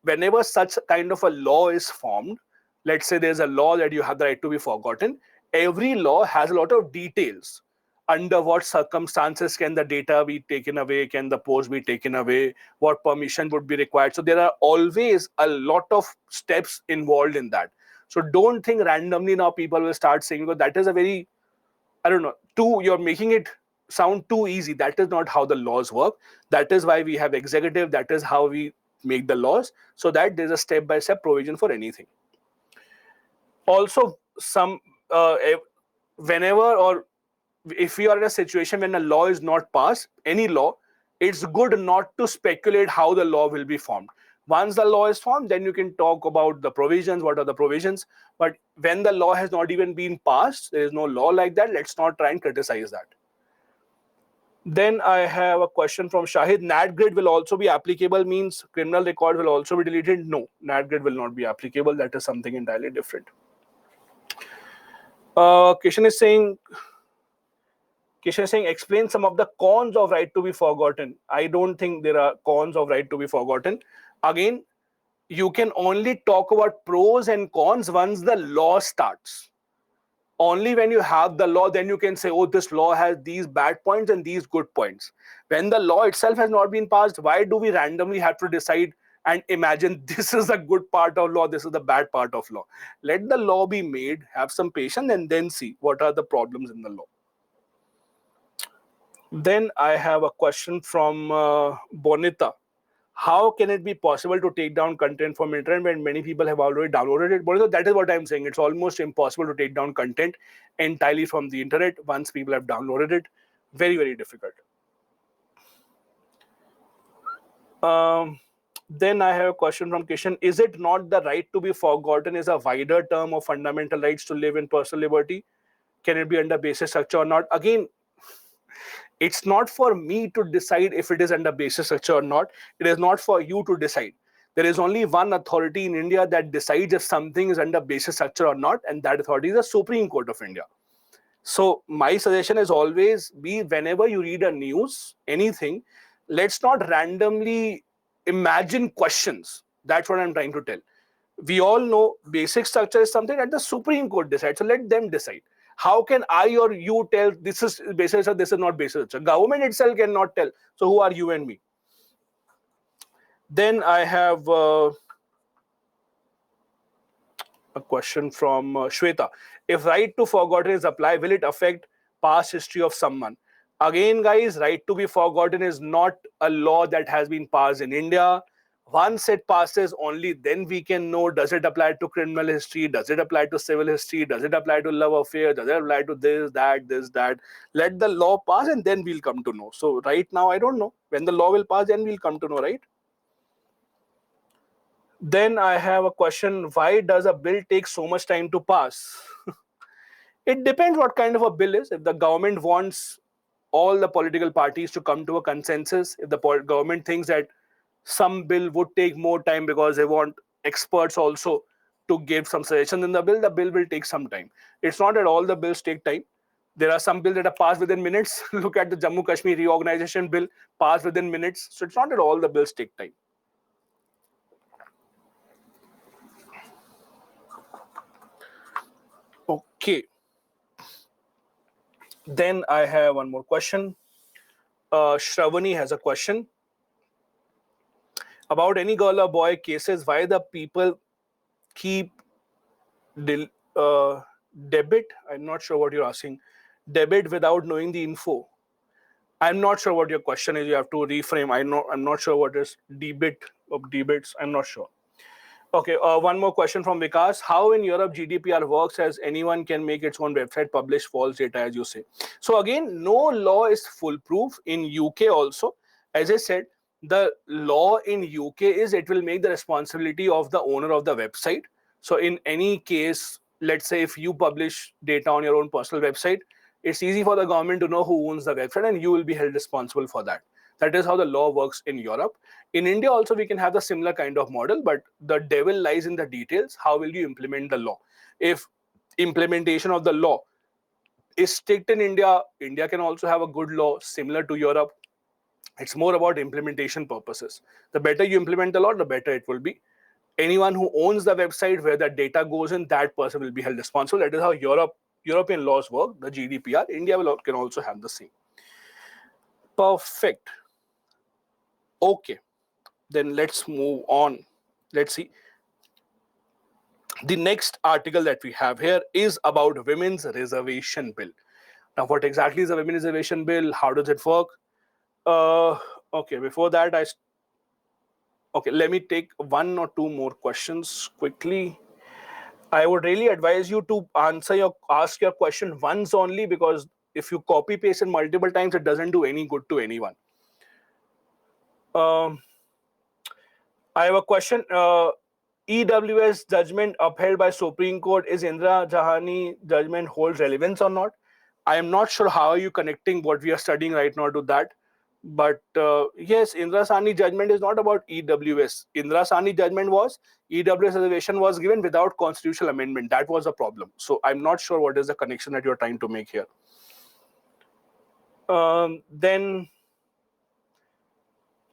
Whenever such kind of a law is formed, let's say there's a law that you have the right to be forgotten, every law has a lot of details. Under what circumstances can the data be taken away, can the post be taken away, what permission would be required. So there are always a lot of steps involved in that. So don't think randomly now people will start saying, well, that is a very, I don't know, you're making it sound too easy. That is not how the laws work. That is why we have executive. That is how we make the laws, so that there's a step-by-step provision for anything. Also, whenever or if you are in a situation when a law is not passed, any law, it's good not to speculate how the law will be formed. Once the law is formed, then you can talk about the provisions, what are the provisions. But when the law has not even been passed, there is no law like that, let's not try and criticize that. Then I have a question from Shahid. NatGrid will also be applicable, means criminal record will also be deleted? No, NatGrid will not be applicable. That is something entirely different. Kishan is saying, explain some of the cons of right to be forgotten. I don't think there are cons of right to be forgotten. Again, you can only talk about pros and cons once the law starts. Only when you have the law, then you can say, oh, this law has these bad points and these good points. When the law itself has not been passed, why do we randomly have to decide and imagine this is the good part of law, this is the bad part of law? Let the law be made, have some patience, and then see what are the problems in the law. Then I have a question from Bonita. How can it be possible to take down content from internet when many people have already downloaded it? Bonita, that is what I'm saying. It's almost impossible to take down content entirely from the internet once people have downloaded it. Very, very difficult. Then I have a question from Kishan. Is it not the right to be forgotten is a wider term of fundamental rights to live in personal liberty? Can it be under basic structure or not? Again, it's not for me to decide if it is under basic structure or not. It is not for you to decide. There is only one authority in India that decides if something is under basic structure or not, and that authority is the Supreme Court of India. So my suggestion is always be, whenever you read a news, anything, let's not randomly imagine questions. That's what I'm trying to tell. We all know basic structure is something that the Supreme Court decides. So let them decide. How can I or you tell this is basic structure, this is not basic structure? Government itself cannot tell. So who are you and me? Then I have a question from Shweta. If right to forgotten is applied, will it affect past history of someone? Again, guys, right to be forgotten is not a law that has been passed in India. Once it passes, only then we can know, does it apply to criminal history? Does it apply to civil history? Does it apply to love affair? Does it apply to this, that? Let the law pass and then we'll come to know. So right now, I don't know. When the law will pass, then we'll come to know, right? Then I have a question. Why does a bill take so much time to pass? It depends what kind of a bill is. If the government wants all the political parties to come to a consensus, if the government thinks that some bill would take more time because they want experts also to give some suggestions in the bill will take some time. It's not that all the bills take time. There are some bills that are passed within minutes. Look at the Jammu Kashmir reorganization bill, passed within minutes. So it's not that all the bills take time. Okay. Then I have one more question. Shravani has a question. About any girl or boy cases, why the people keep debit? I'm not sure what you're asking. Debit without knowing the info. I'm not sure what your question is. You have to reframe. I'm not sure what is debit of debates. I'm not sure. Okay, one more question from Vikas. How in Europe GDPR works, as anyone can make its own website, publish false data, as you say. So again, no law is foolproof. In UK also, as I said, The law in UK is it will make the responsibility of the owner of the website. So in any case, let's say if you publish data on your own personal website, it's easy for the government to know who owns the website and you will be held responsible for that. That is how the law works in Europe. In India also we can have the similar kind of model, but the devil lies in the details. How will you implement the law? If implementation of the law is strict in India, India can also have a good law similar to Europe. It's more about implementation purposes. The better you implement the law, the better it will be. Anyone who owns the website where the data goes in, that person will be held responsible. That is how European laws work, the GDPR. India can also have the same. Perfect. Okay, then let's move on. Let's see. The next article that we have here is about Women's Reservation Bill. Now, what exactly is a Women's Reservation Bill? How does it work? Okay, before that, let me take one or two more questions quickly. I would really advise you to ask your question once only, because if you copy paste it multiple times, it doesn't do any good to anyone. I have a question. EWS judgment upheld by Supreme Court, is Indira Jahani judgment holds relevance or not? I am not sure how are you connecting what we are studying right now to that. But yes, Indira Sahni judgment is not about EWS. Indira Sahni judgment was EWS reservation was given without constitutional amendment. That was a problem. So I'm not sure what is the connection that you're trying to make here. Then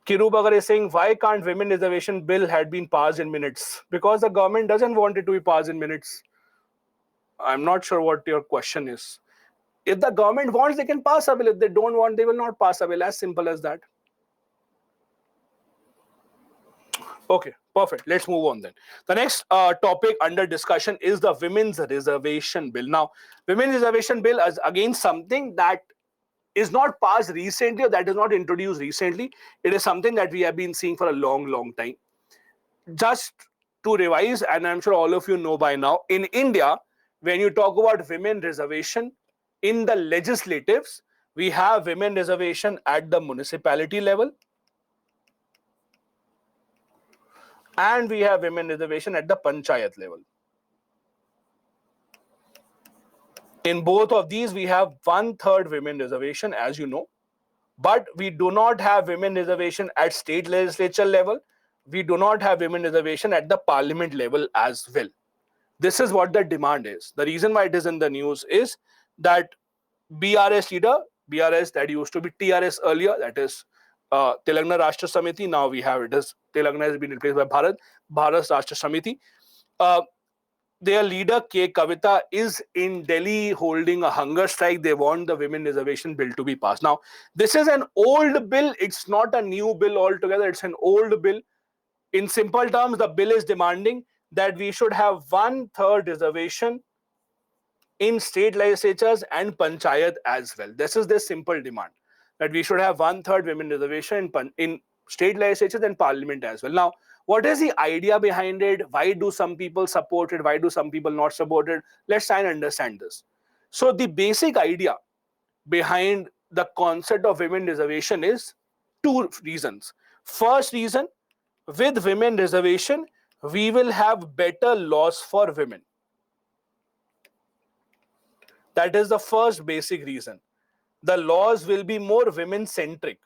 Kiru Bagar is saying, why can't women reservation bill had been passed in minutes? Because the government doesn't want it to be passed in minutes. I'm not sure what your question is. If the government wants, they can pass a bill. If they don't want, they will not pass a bill. As simple as that. Okay, perfect. Let's move on then. The next topic under discussion is the Women's Reservation Bill. Now, Women's Reservation Bill is again something that is not passed recently, or that is not introduced recently. It is something that we have been seeing for a long time. Just to revise, and I'm sure all of you know by now, in India, when you talk about women reservation in the legislatives, we have women reservation at the municipality level, and we have women reservation at the panchayat level. In both of these, we have 1/3 women reservation, as you know, but we do not have women reservation at state legislature level. We do not have women reservation at the parliament level as well. This is what the demand is. The reason why it is in the news is that BRS leader, BRS that used to be TRS earlier, that is Telangana Rashtra Samiti. Now we have it as Telangana has been replaced by Bharat Rashtra Samiti. Their leader K. Kavita is in Delhi holding a hunger strike. They want the women reservation bill to be passed. Now, this is an old bill. It's not a new bill altogether. It's an old bill. In simple terms, the bill is demanding that we should have 1/3 reservation in state legislatures and panchayat as well. This is the simple demand, that we should have 1/3 women reservation in state legislatures and parliament as well. Now, what is the idea behind it? Why do some people support it? Why do some people not support it? Let's try and understand this. So the basic idea behind the concept of women reservation is two reasons. First reason, with women reservation, we will have better laws for women. That is the first basic reason. The laws will be more women-centric.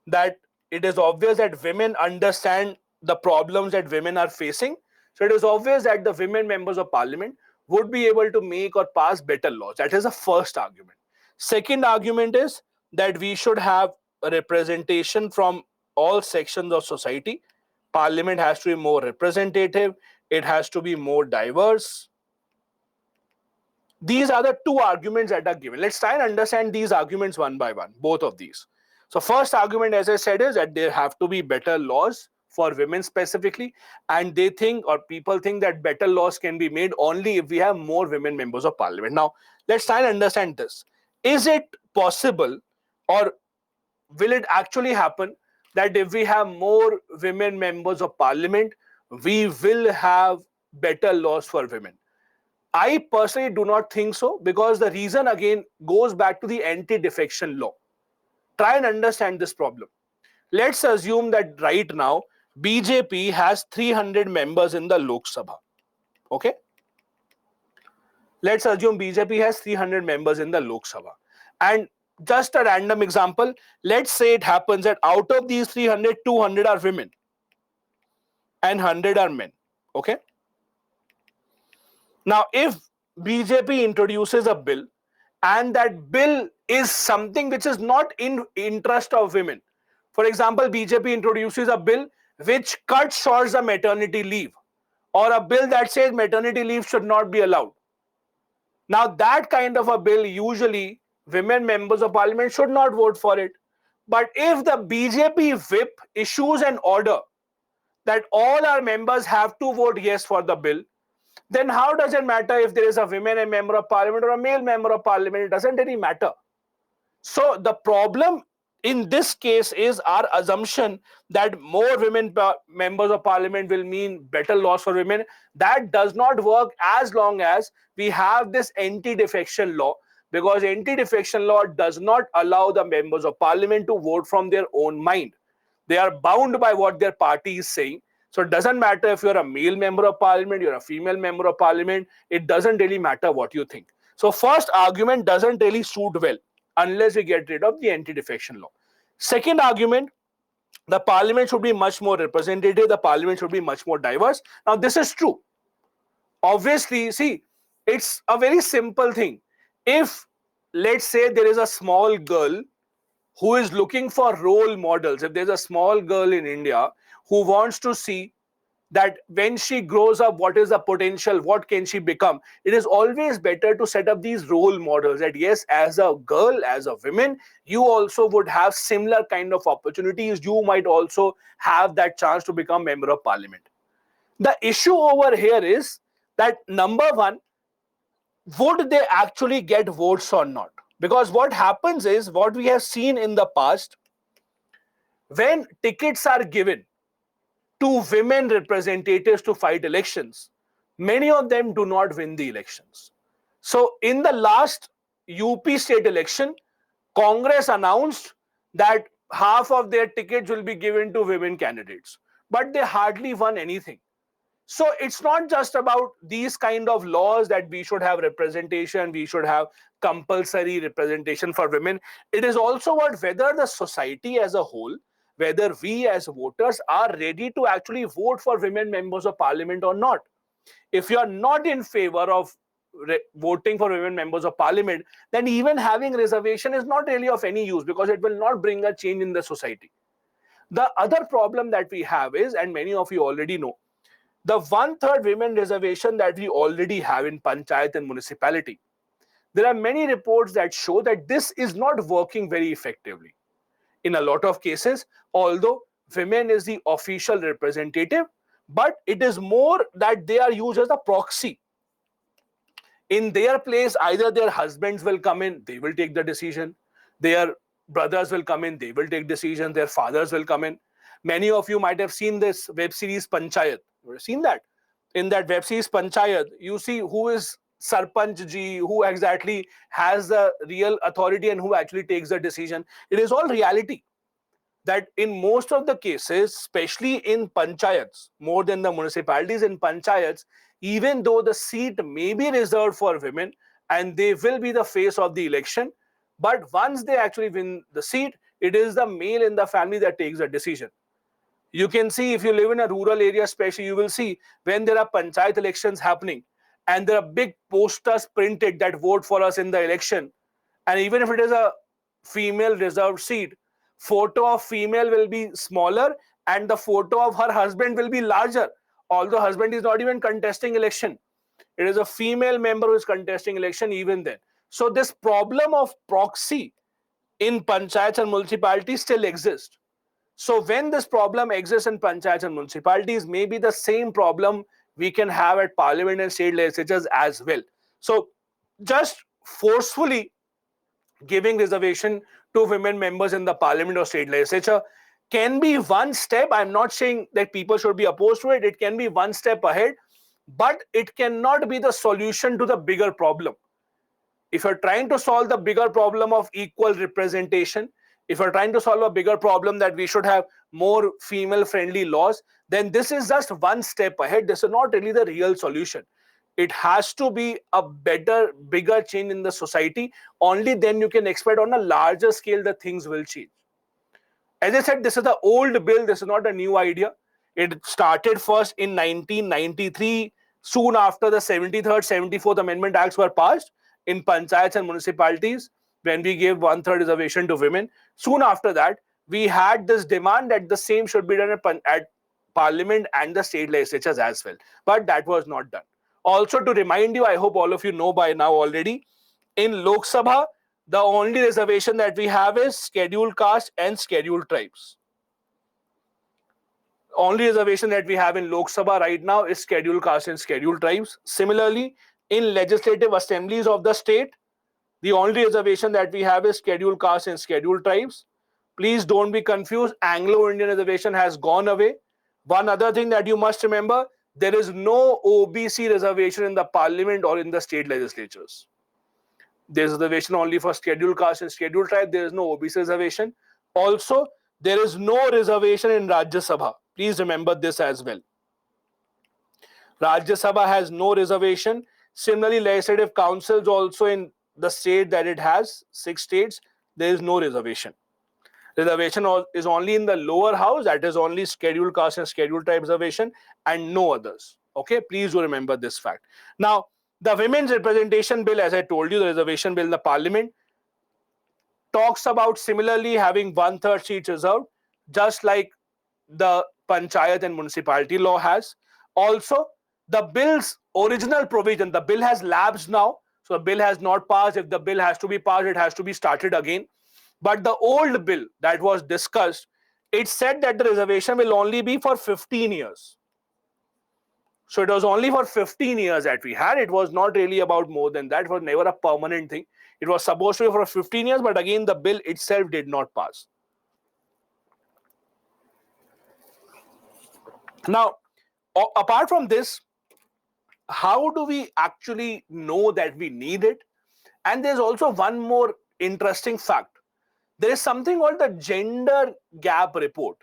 That it is obvious that women understand the problems that women are facing. So it is obvious that the women members of parliament would be able to make or pass better laws. That is the first argument. Second argument is that we should have a representation from all sections of society. Parliament has to be more representative. It has to be more diverse. These are the two arguments that are given. Let's try and understand these arguments one by one, both of these. So first argument, as I said, is that there have to be better laws for women specifically, and they think, or people think, that better laws can be made only if we have more women members of parliament. Now, let's try and understand this. Is it possible, or will it actually happen, that if we have more women members of parliament, we will have better laws for women? I personally do not think so, because the reason again goes back to the anti-defection law. Try and understand this problem. Let's assume that right now BJP has 300 members in the Lok Sabha. Okay? Let's assume BJP has 300 members in the Lok Sabha. And just a random example, let's say it happens that out of these 300, 200 are women and 100 are men. Okay? Now, if BJP introduces a bill and that bill is something which is not in interest of women. For example, BJP introduces a bill which cuts short the maternity leave, or a bill that says maternity leave should not be allowed. Now, that kind of a bill, usually women members of parliament should not vote for it. But if the BJP whip issues an order that all our members have to vote yes for the bill, then how does it matter if there is a women and member of parliament or a male member of parliament? It doesn't really matter. So the problem in this case is our assumption that more women members of parliament will mean better laws for women. That does not work as long as we have this anti-defection law, because anti-defection law does not allow the members of parliament to vote from their own mind. They are bound by what their party is saying. So it doesn't matter if you're a male member of parliament, you're a female member of parliament, it doesn't really matter what you think. So first argument doesn't really suit well unless we get rid of the anti-defection law. Second argument, the parliament should be much more representative, the parliament should be much more diverse. Now this is true. Obviously, see, it's a very simple thing. If, let's say, there is a small girl who is looking for role models, if there's a small girl in India who wants to see that when she grows up, what is the potential, what can she become, it is always better to set up these role models that yes, as a girl, as a woman, you also would have similar kind of opportunities. You might also have that chance to become member of parliament. The issue over here is that number one, would they actually get votes or not? Because what happens is, what we have seen in the past, when tickets are given to women representatives to fight elections, many of them do not win the elections. So in the last UP state election, Congress announced that half of their tickets will be given to women candidates, but they hardly won anything. So it's not just about these kind of laws that we should have representation, we should have compulsory representation for women. It is also about whether the society as a whole, whether we as voters are ready to actually vote for women members of parliament or not. If you are not in favor of voting for women members of parliament, then even having reservation is not really of any use, because it will not bring a change in the society. The other problem that we have is, and many of you already know, the 1/3 women reservation that we already have in panchayat and municipality. There are many reports that show that this is not working very effectively. In a lot of cases, although women is the official representative, but it is more that they are used as a proxy. In their place, either their husbands will come in, they will take the decision. Their brothers will come in, they will take decisions. Their fathers will come in. Many of you might have seen this web series Panchayat. You have seen that. In that web series Panchayat, you see who is Sarpanch ji, who exactly has the real authority and who actually takes the decision. It is all reality. That in most of the cases, especially in panchayats, more than the municipalities, in panchayats, even though the seat may be reserved for women and they will be the face of the election, but once they actually win the seat, it is the male in the family that takes the decision. You can see, if you live in a rural area especially, you will see when there are panchayat elections happening and there are big posters printed that vote for us in the election, and even if it is a female reserved seat, photo of female will be smaller and the photo of her husband will be larger, although husband is not even contesting election. It is a female member who is contesting election even then. So this problem of proxy in panchayats and municipalities still exists. So when this problem exists in panchayats and municipalities, maybe the same problem we can have at parliament and state legislatures as well. So just forcefully giving reservation to women members in the parliament or state legislature can be one step. I'm not saying that people should be opposed to it. It can be one step ahead, but it cannot be the solution to the bigger problem. If you're trying to solve the bigger problem of equal representation, if you're trying to solve a bigger problem that we should have more female friendly laws, then this is just one step ahead. This is not really the real solution. It has to be a better, bigger change in the society. Only then you can expect on a larger scale that things will change. As I said, this is the old bill. This is not a new idea. It started first in 1993, soon after the 73rd, 74th Amendment Acts were passed in panchayats and municipalities, when we gave 1/3 reservation to women. Soon after that, we had this demand that the same should be done at Parliament and the state legislatures as well. But that was not done. Also, to remind you, I hope all of you know by now already, in Lok Sabha, the only reservation that we have is scheduled caste and scheduled tribes. Only reservation that we have in Lok Sabha right now is scheduled caste and scheduled tribes. Similarly, in legislative assemblies of the state, the only reservation that we have is scheduled caste and scheduled tribes. Please don't be confused. Anglo-Indian reservation has gone away. One other thing that you must remember, there is no OBC reservation in the parliament or in the state legislatures. There is reservation only for scheduled caste and scheduled tribe. There is no OBC reservation. Also, there is no reservation in Rajya Sabha. Please remember this as well. Rajya Sabha has no reservation. Similarly, legislative councils also in the state that it has, 6 states, there is no reservation. Reservation is only in the lower house, that is only scheduled caste and scheduled tribe reservation, and no others. Okay, please do remember this fact. Now, the Women's Representation Bill, as I told you, the reservation bill in the parliament, talks about similarly having 1/3 seats reserved, just like the panchayat and municipality law has. Also, the bill's original provision, the bill has lapsed now, so the bill has not passed. If the bill has to be passed, it has to be started again. But the old bill that was discussed, it said that the reservation will only be for 15 years. So it was only for 15 years that we had. It was not really about more than that. It was never a permanent thing. It was supposed to be for 15 years, but again, the bill itself did not pass. Now, apart from this, how do we actually know that we need it? And there's also one more interesting fact. There is something called the Gender Gap Report.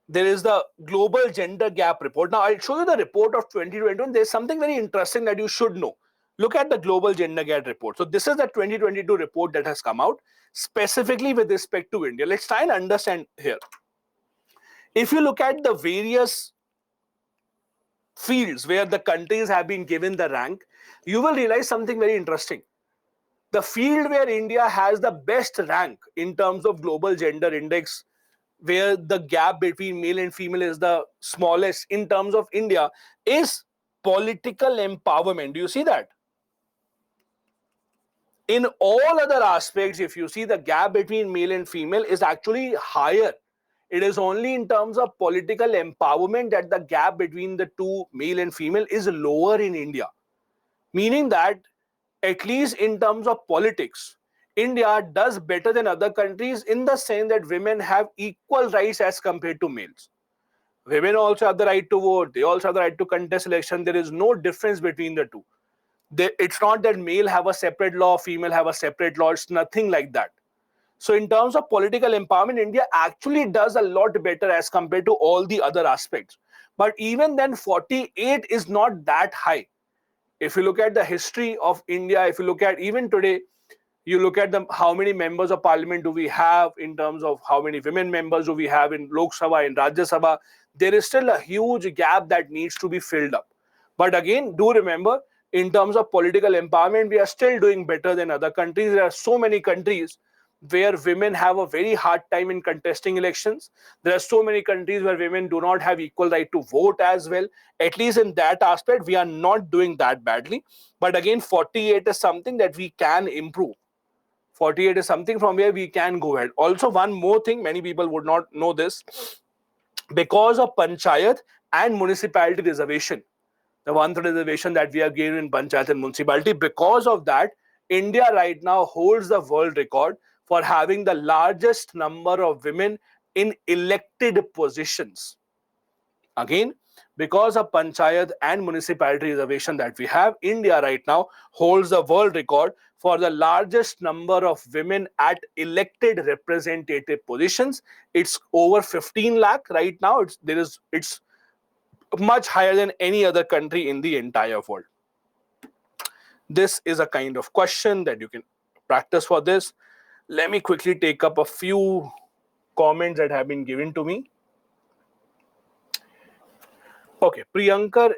There is the Global Gender Gap Report. Now, I'll show you the report of 2021. There's something very interesting that you should know. Look at the Global Gender Gap Report. So this is the 2022 report that has come out specifically with respect to India. Let's try and understand here. If you look at the various fields where the countries have been given the rank, you will realize something very interesting. The field where India has the best rank in terms of global gender index, where the gap between male and female is the smallest in terms of India, is political empowerment. Do you see that? In all other aspects, if you see, the gap between male and female is actually higher. It is only in terms of political empowerment that the gap between the two, male and female, is lower in India. Meaning that, at least in terms of politics, India does better than other countries in the sense that women have equal rights as compared to males. Women also have the right to vote. They also have the right to contest election. There is no difference between the two. It's not that male have a separate law, female have a separate law. It's nothing like that. So in terms of political empowerment, India actually does a lot better as compared to all the other aspects. But even then, 48 is not that high. If you look at the history of India, if you look at even today, you look at how many members of parliament do we have in terms of how many women members do we have in Lok Sabha, in Rajya Sabha, there is still a huge gap that needs to be filled up. But again, do remember, in terms of political empowerment, we are still doing better than other countries. There are so many countries where women have a very hard time in contesting elections. There are so many countries where women do not have equal right to vote as well. At least in that aspect, we are not doing that badly. But again, 48 is something that we can improve. 48 is something from where we can go ahead. Also, one more thing, many people would not know this. Because of panchayat and municipality reservation, the 1/3 reservation that we are given in panchayat and municipality, because of that, India right now holds the world record for having the largest number of women in elected positions. Again, because of panchayat and municipality reservation that we have, India right now holds the world record for the largest number of women at elected representative positions. It's over 15 lakh right now. It's much higher than any other country in the entire world. This is a kind of question that you can practice for this. Let me quickly take up a few comments that have been given to me. Okay, Priyankar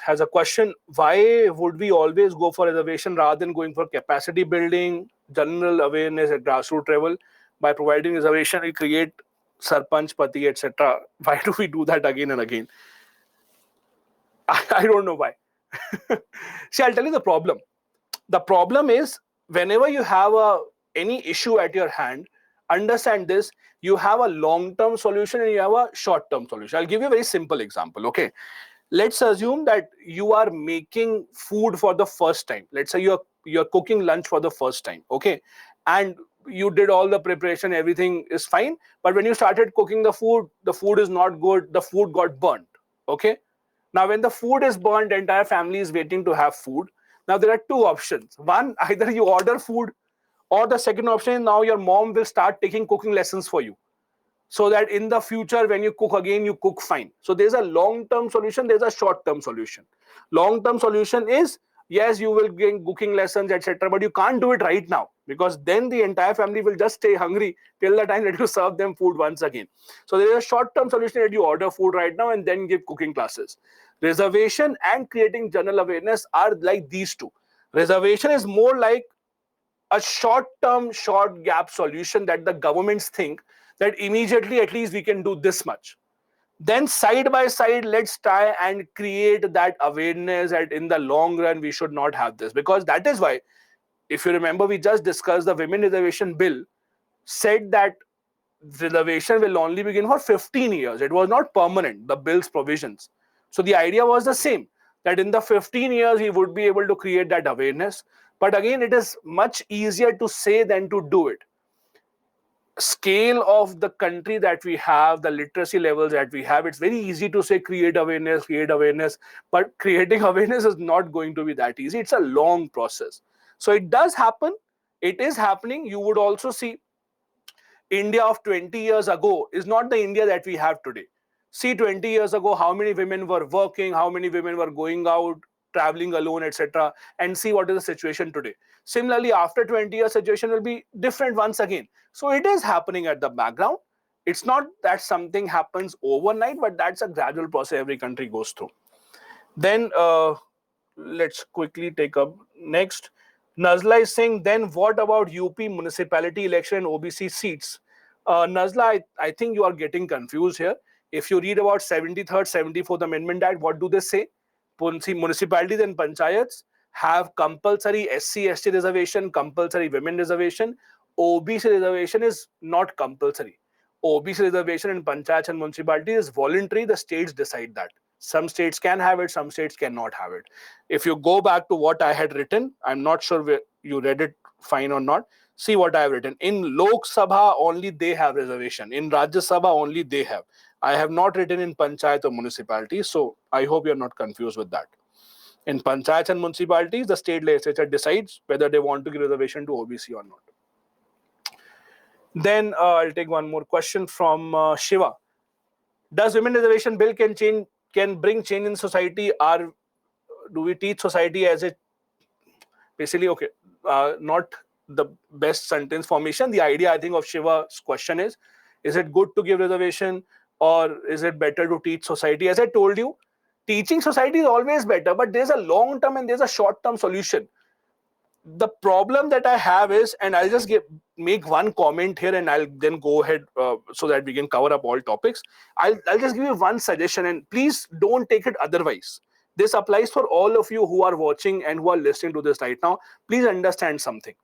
has a question. Why would we always go for reservation rather than going for capacity building, general awareness at grassroots level? By providing reservation, we create sarpanch, pati, etc. Why do we do that again and again? I don't know why. See, I'll tell you the problem. The problem is whenever you have any issue at your hand, understand this, you have a long-term solution and you have a short-term solution. I'll give you a very simple example, okay? Let's assume that you are making food for the first time. Let's say you're cooking lunch for the first time, okay? And you did all the preparation, everything is fine. But when you started cooking the food is not good, the food got burnt, okay? Now, when the food is burnt, the entire family is waiting to have food. Now, there are two options. One, either you order food, or the second option is now your mom will start taking cooking lessons for you, so that in the future, when you cook again, you cook fine. So there's a long-term solution, there's a short-term solution. Long-term solution is, yes, you will gain cooking lessons, etc., but you can't do it right now, because then the entire family will just stay hungry till the time that you serve them food once again. So there is a short-term solution that you order food right now and then give cooking classes. Reservation and creating general awareness are like these two. Reservation is more like a short-term, short gap solution that the governments think that immediately at least we can do this much. Then side by side, let's try and create that awareness that in the long run we should not have this. Because that is why, if you remember, we just discussed the Women Reservation Bill said that reservation will only begin for 15 years. It was not permanent, the bill's provisions. So the idea was the same, that in the 15 years he would be able to create that awareness. But again, it is much easier to say than to do it. Scale of the country that we have, the literacy levels that we have, it's very easy to say create awareness, but creating awareness is not going to be that easy. It's a long process. So it does happen. It is happening. You would also see India of 20 years ago is not the India that we have today. See, 20 years ago, how many women were working, how many women were going out, traveling alone, etc. And see what is the situation today. Similarly, after 20 years, situation will be different once again. So it is happening at the background. It's not that something happens overnight, but that's a gradual process every country goes through. Then let's quickly take up next. Nazla is saying, then what about UP municipality election and OBC seats? Nazla, I think you are getting confused here. If you read about 73rd, 74th Amendment Act, what do they say? Municipalities and panchayats have compulsory SC/ST reservation, compulsory women reservation. OBC reservation is not compulsory. OBC reservation in panchayats and municipalities is voluntary. The states decide that. Some states can have it, some states cannot have it. If you go back to what I had written, I'm not sure you read it fine or not. See what I have written. In Lok Sabha, only they have reservation. In Rajya Sabha, only they have. I have not written in panchayat or municipality, so I hope you're not confused with that. In panchayats and municipalities, the state legislature decides whether they want to give reservation to OBC or not. Then I'll take one more question from Shiva. Does women reservation bill can bring change in society? Or do we teach society as a basically okay? Not the best sentence formation. The idea, I think, of Shiva's question is it good to give reservation or is it better to teach society? As I told you, teaching society is always better, but there's a long-term and there's a short-term solution. The problem that I have is, and I'll just make one comment here and I'll then go ahead so that we can cover up all topics. I'll just give you one suggestion and please don't take it otherwise. This applies for all of you who are watching and who are listening to this right now. Please understand something.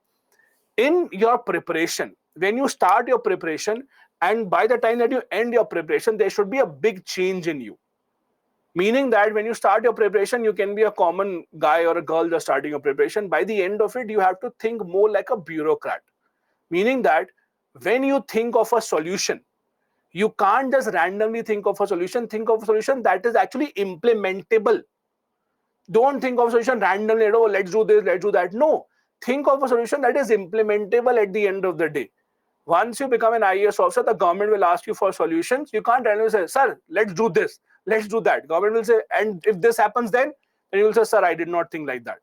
In your preparation, when you start your preparation and by the time that you end your preparation, there should be a big change in you. Meaning that when you start your preparation, you can be a common guy or a girl just starting your preparation. By the end of it, you have to think more like a bureaucrat. Meaning that when you think of a solution, You can't just randomly think of a solution. Think of a solution that is actually implementable. Don't think of a solution randomly, oh, let's do this, let's do that. No. Think of a solution that is implementable at the end of the day. Once you become an IAS officer, the government will ask you for solutions. You can't randomly say, sir, let's do this, let's do that. Government will say, and if this happens, then you will say, sir, I did not think like that.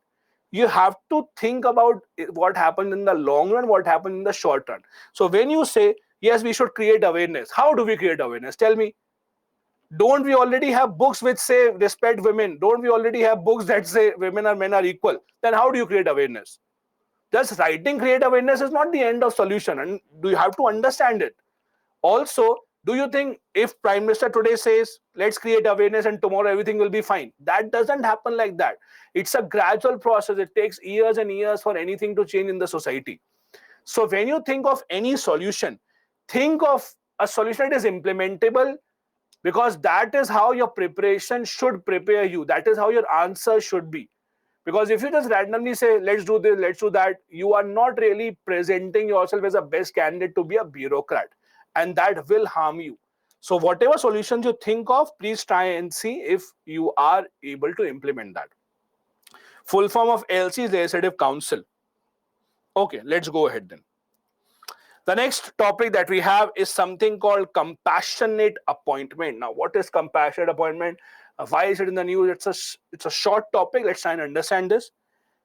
You have to think about what happened in the long run, what happened in the short run. So when you say, yes, we should create awareness, how do we create awareness? Tell me. Don't we already have books which say respect women? Don't we already have books that say women or men are equal? Then how do you create awareness? Just writing create awareness is not the end of solution, and do you have to understand it? Also, do you think if Prime Minister today says let's create awareness and tomorrow everything will be fine? That doesn't happen like that. It's a gradual process. It takes years and years for anything to change in the society. So when you think of any solution, think of a solution that is implementable, because that is how your preparation should prepare you. That is how your answer should be. Because if you just randomly say, let's do this, let's do that, you are not really presenting yourself as a best candidate to be a bureaucrat. And that will harm you. So whatever solutions you think of, please try and see if you are able to implement that. Full form of LC is Legislative Council. Okay, let's go ahead then. The next topic that we have is something called compassionate appointment. Now, what is compassionate appointment? Why is it in the news? It's a short topic. Let's try and understand this.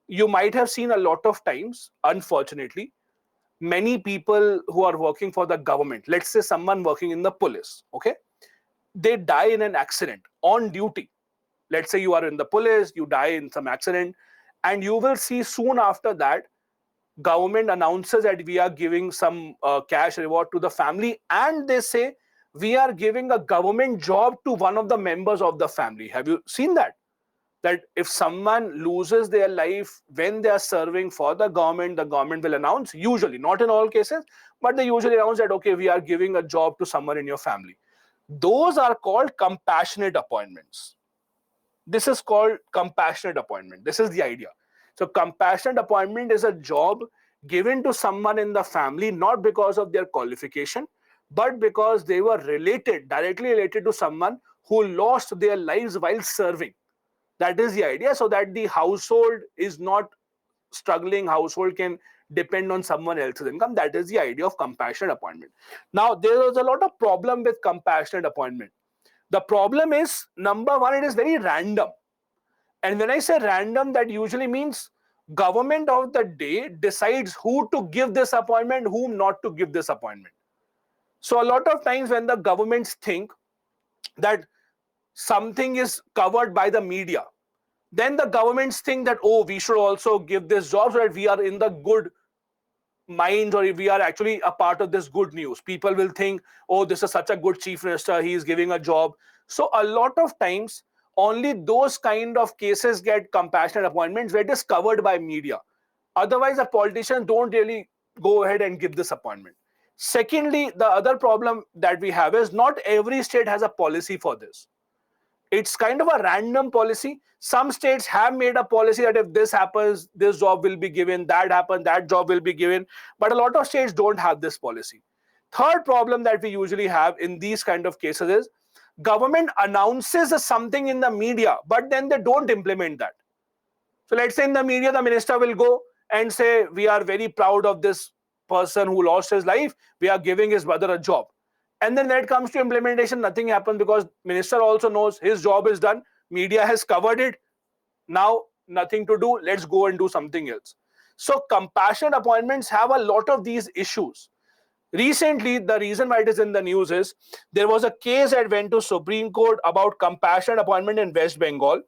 You might have seen a lot of times, unfortunately, many people who are working for the government, let's say someone working in the police, okay, they die in an accident on duty. Let's say you are in the police, you die in some accident, and you will see soon after that government announces that we are giving some cash reward to the family, and they say we are giving a government job to one of the members of the family. Have you seen that? That if someone loses their life when they are serving for the government will announce, usually, not in all cases, but they usually announce that, okay, we are giving a job to someone in your family. Those are called compassionate appointments. This is called compassionate appointment. This is the idea. So compassionate appointment is a job given to someone in the family, not because of their qualification, but because they were related, directly related to someone who lost their lives while serving. That is the idea, so that the household is not struggling, household can depend on someone else's income. That is the idea of compassionate appointment. Now, there is a lot of problem with compassionate appointment. The problem is, number one, it is very random. And when I say random, that usually means government of the day decides who to give this appointment, whom not to give this appointment. So a lot of times when the governments think that something is covered by the media, then the governments think that, oh, we should also give this job so that we are in the good minds, or if we are actually a part of this good news. People will think, oh, this is such a good chief minister, he is giving a job. So a lot of times, only those kind of cases get compassionate appointments where it is covered by media. Otherwise, the politicians don't really go ahead and give this appointment. Secondly, the other problem that we have is not every state has a policy for this. It's kind of a random policy. Some states have made a policy that if this happens, this job will be given, that happens, that job will be given. But a lot of states don't have this policy. Third problem that we usually have in these kind of cases is government announces something in the media, but then they don't implement that. So let's say in the media, the minister will go and say, we are very proud of this person who lost his life. We are giving his brother a job. And then when it comes to implementation, nothing happens because minister also knows his job is done. Media has covered it. Now, nothing to do. Let's go and do something else. So compassionate appointments have a lot of these issues. Recently, the reason why it is in the news is there was a case that went to Supreme Court about compassionate appointment in West Bengal.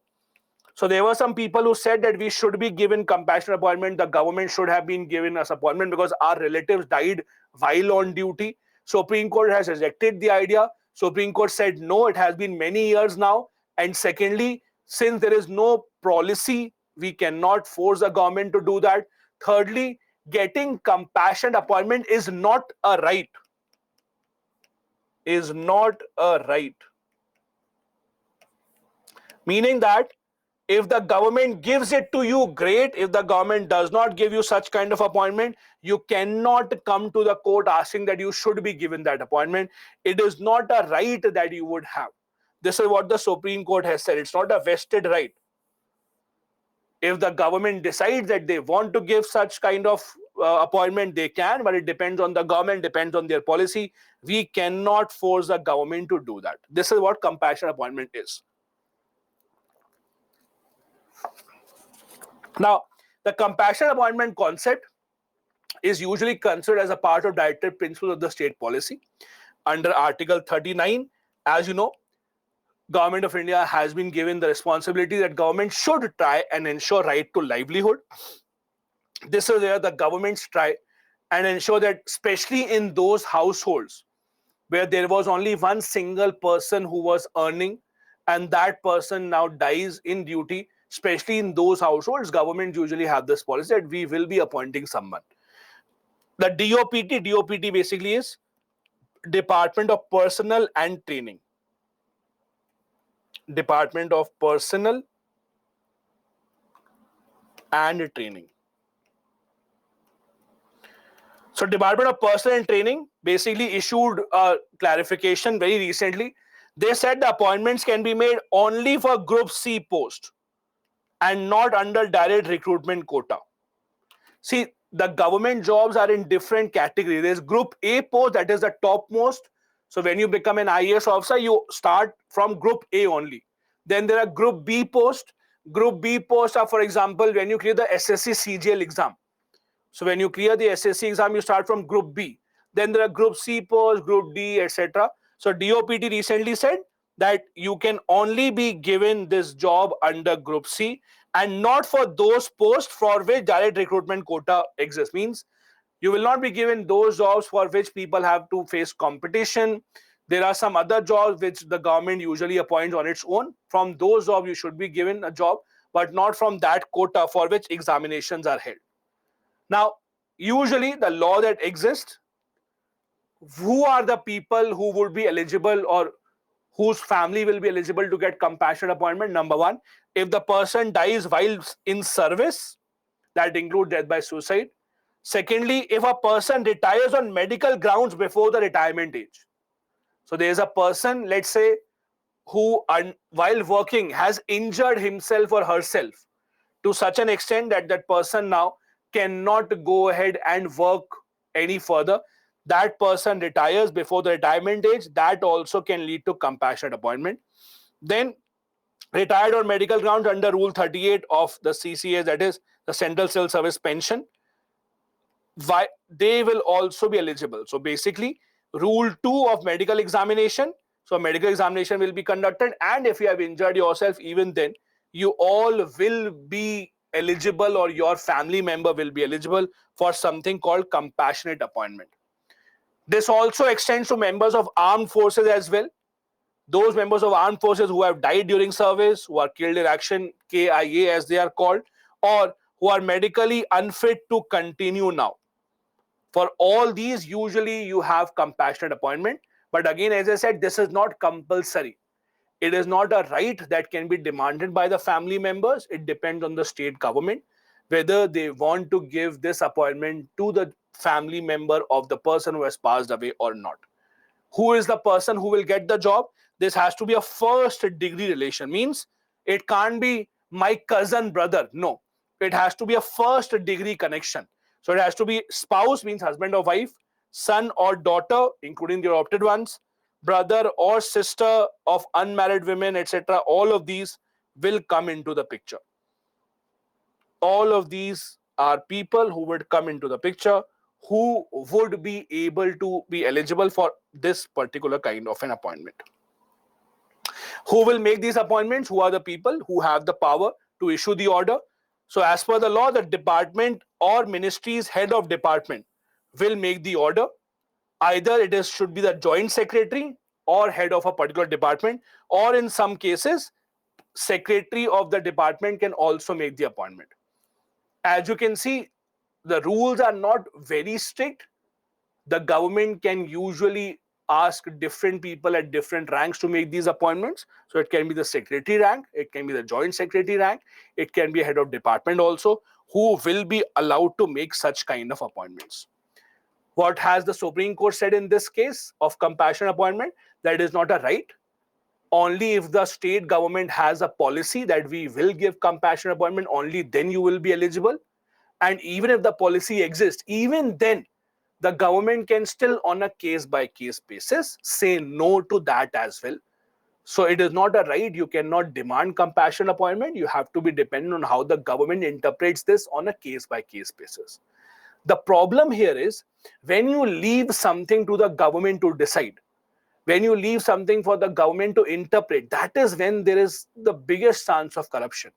So there were some people who said that we should be given compassionate appointment. The government should have been given us appointment because our relatives died while on duty. Supreme Court has rejected the idea. Supreme Court said no, it has been many years now. And secondly, since there is no policy, we cannot force the government to do that. Thirdly, getting compassionate appointment is not a right. Is not a right. Meaning that If the government gives it to you, great. If the government does not give you such kind of appointment, you cannot come to the court asking that you should be given that appointment. It is not a right that you would have. This is what the Supreme Court has said. It's not a vested right. If the government decides that they want to give such kind of appointment, they can, but it depends on the government, depends on their policy. We cannot force the government to do that. This is what compassionate appointment is. Now, the compassionate appointment concept is usually considered as a part of directive principles of the state policy. Under Article 39, as you know, Government of India has been given the responsibility that government should try and ensure right to livelihood. This is where the governments try and ensure that, especially in those households where there was only one single person who was earning and that person now dies in duty, especially in those households, governments usually have this policy that we will be appointing someone. The DOPT basically is Department of Personnel and Training. Department of Personnel and Training. So Department of Personnel and Training basically issued a clarification very recently. They said the appointments can be made only for Group C post and not under direct recruitment quota. See, the government jobs are in different categories. There's Group A post, that is the topmost. So when you become an IAS officer, you start from Group A only. Then there are Group B post. Group B posts are, for example, when you clear the SSC CGL exam. So when you clear the SSC exam, you start from Group B. Then there are Group C posts, Group D, etc. So DOPT recently said that you can only be given this job under Group C and not for those posts for which direct recruitment quota exists. Means you will not be given those jobs for which people have to face competition. There are some other jobs which the government usually appoints on its own. From those jobs, you should be given a job, but not from that quota for which examinations are held. Now, usually the law that exists, who are the people who would be eligible or whose family will be eligible to get compassionate appointment? Number one, if the person dies while in service, that includes death by suicide. Secondly, if a person retires on medical grounds before the retirement age. So there is a person, let's say, who while working has injured himself or herself to such an extent that that person now cannot go ahead and work any further. That person retires before the retirement age. That also can lead to compassionate appointment. Then retired on medical grounds under Rule 38 of the CCS, that is the Central Civil Service Pension, they will also be eligible. So basically, Rule 2 of medical examination. So medical examination will be conducted, and if you have injured yourself, even then, you all will be eligible or your family member will be eligible for something called compassionate appointment. This also extends to members of armed forces as well. Those members of armed forces who have died during service, who are killed in action, KIA as they are called, or who are medically unfit to continue now. For all these, usually you have compassionate appointment. But again, as I said, this is not compulsory. It is not a right that can be demanded by the family members. It depends on the state government whether they want to give this appointment to the family member of the person who has passed away or not. Who is the person who will get the job? This has to be a first degree relation. Means it can't be my cousin brother. No, it has to be a first degree connection. So it has to be spouse, means husband or wife, son or daughter, including the adopted ones, brother or sister of unmarried women, etc. All of these will come into the picture. All of these are people who would come into the picture, who would be able to be eligible for this particular kind of an appointment. Who will make these appointments? Who are the people who have the power to issue the order? So as per the law, the department or ministry's head of department will make the order. Either it should be the joint secretary or head of a particular department, or in some cases, secretary of the department can also make the appointment. As you can see, the rules are not very strict. The government can usually ask different people at different ranks to make these appointments. So it can be the secretary rank, it can be the joint secretary rank, it can be a head of department also, who will be allowed to make such kind of appointments. What has the Supreme Court said in this case of compassionate appointment? That is not a right. Only if the state government has a policy that we will give compassionate appointment, only then you will be eligible. And even if the policy exists, even then the government can still on a case by case basis say no to that as well. So it is not a right. You cannot demand compassionate appointment. You have to be dependent on how the government interprets this on a case by case basis. The problem here is when you leave something to the government to decide, when you leave something for the government to interpret, that is when there is the biggest chance of corruption.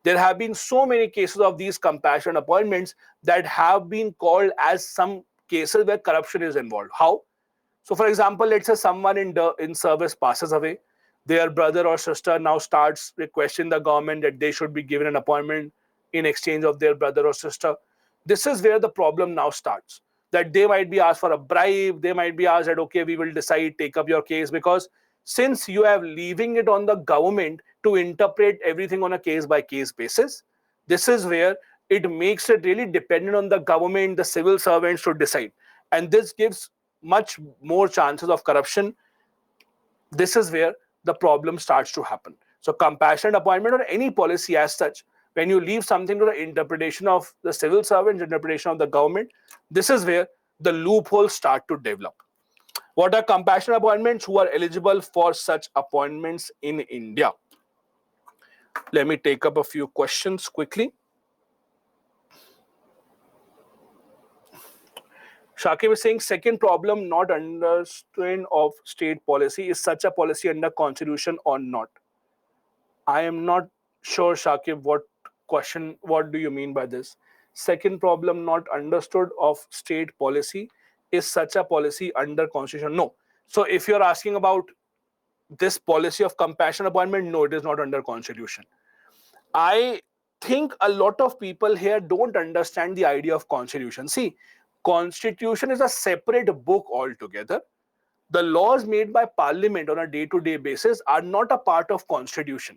There have been so many cases of these compassionate appointments that have been called as some cases where corruption is involved. How? So, for example, let's say someone in service passes away. Their brother or sister now starts requesting the government that they should be given an appointment in exchange of their brother or sister. This is where the problem now starts. That they might be asked for a bribe. They might be asked that, okay, we will decide, take up your case. Because since you are leaving it on the government to interpret everything on a case by case basis, this is where it makes it really dependent on the government, the civil servants to decide. And this gives much more chances of corruption. This is where the problem starts to happen. So compassionate appointment or any policy as such, when you leave something to the interpretation of the civil servants, interpretation of the government, this is where the loopholes start to develop. What are compassionate appointments? Who are eligible for such appointments in India? Let me take up a few questions quickly. Shakib is saying, second problem, not understanding of state policy. Is such a policy under constitution or not? I am not sure, Shakib, what do you mean by this? Second problem, not understood of state policy. Is such a policy under constitution? No. So if you're asking about this policy of compassionate appointment, no, it is not under constitution. I think a lot of people here don't understand the idea of constitution. See, constitution is a separate book altogether. The laws made by parliament on a day-to-day basis are not a part of constitution.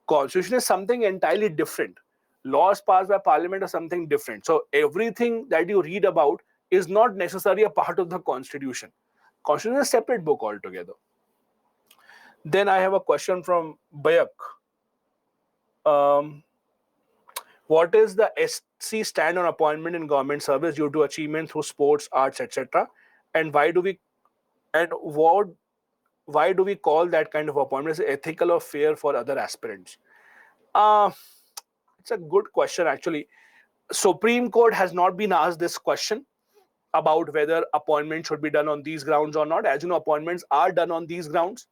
Constitution is something entirely different. Laws passed by parliament are something different. So everything that you read about is not necessarily a part of the constitution. Constitution is a separate book altogether. Then I have a question from Bayak. What is the SC stand on appointment in government service due to achievement through sports, arts, etc.? And why do we call that kind of appointment as ethical or fair for other aspirants? It's a good question actually. Supreme Court has not been asked this question about whether appointment should be done on these grounds or not. As you know, appointments are done on these grounds.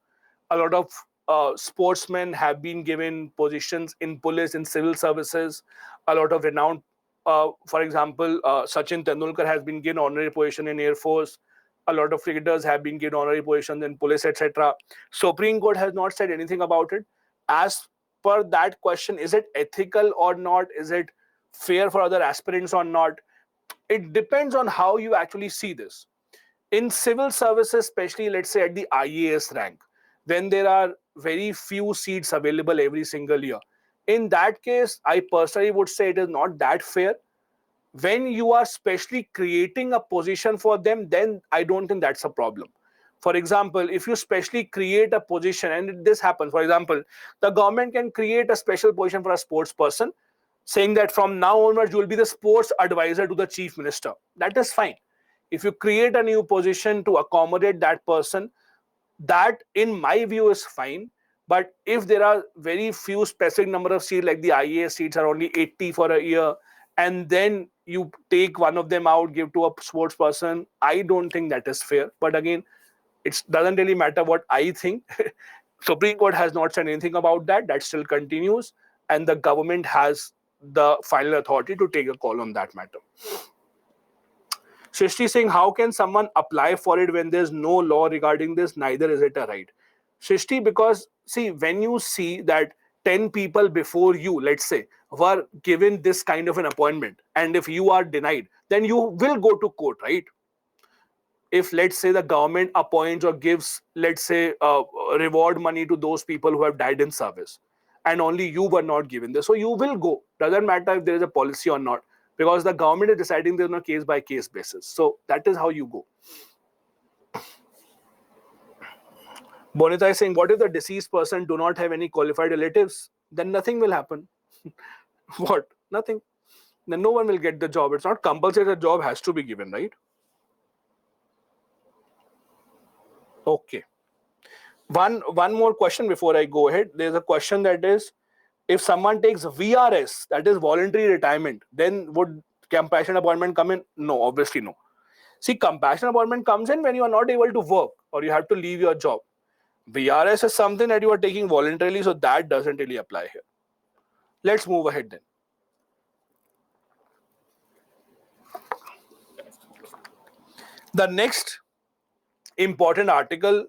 A lot of sportsmen have been given positions in police, in civil services. A lot of renowned, for example, Sachin Tendulkar has been given honorary position in Air Force. A lot of cricketers have been given honorary positions in police, etc. Supreme Court has not said anything about it. As per that question, is it ethical or not? Is it fair for other aspirants or not? It depends on how you actually see this. In civil services, especially let's say at the IAS rank, when there are very few seats available every single year, in that case, I personally would say it is not that fair. When you are specially creating a position for them, then I don't think that's a problem. For example, if you specially create a position, and this happens, for example, the government can create a special position for a sports person, saying that from now onwards, you will be the sports advisor to the chief minister. That is fine. If you create a new position to accommodate that person, that in my view is fine. But if there are very few specific number of seats, like the IAS seats are only 80 for a year, and then you take one of them out, give to a sports person, I don't think that is fair. But again, it doesn't really matter what I think. Supreme Court has not said anything about that. That still continues, and the government has the final authority to take a call on that matter. Srishti saying, how can someone apply for it when there's no law regarding this? Neither is it a right. Srishti, because see, when you see that 10 people before you, let's say, were given this kind of an appointment, and if you are denied, then you will go to court, right? if, let's say, the government appoints or gives, let's say, reward money to those people who have died in service, and only you were not given this, so you will go. Doesn't matter if there is a policy or not, because the government is deciding this on a case by case basis. So that is how you go. Bonita is saying, what if the deceased person do not have any qualified relatives? Then nothing will happen. What? Nothing. Then no one will get the job. It's not compulsory the job has to be given, right? Okay. One more question before I go ahead. There's a question that is, if someone takes VRS, that is voluntary retirement, then would compassionate appointment come in? No, obviously no. See, compassionate appointment comes in when you are not able to work or you have to leave your job. VRS is something that you are taking voluntarily, so that doesn't really apply here. Let's move ahead then. The next important article,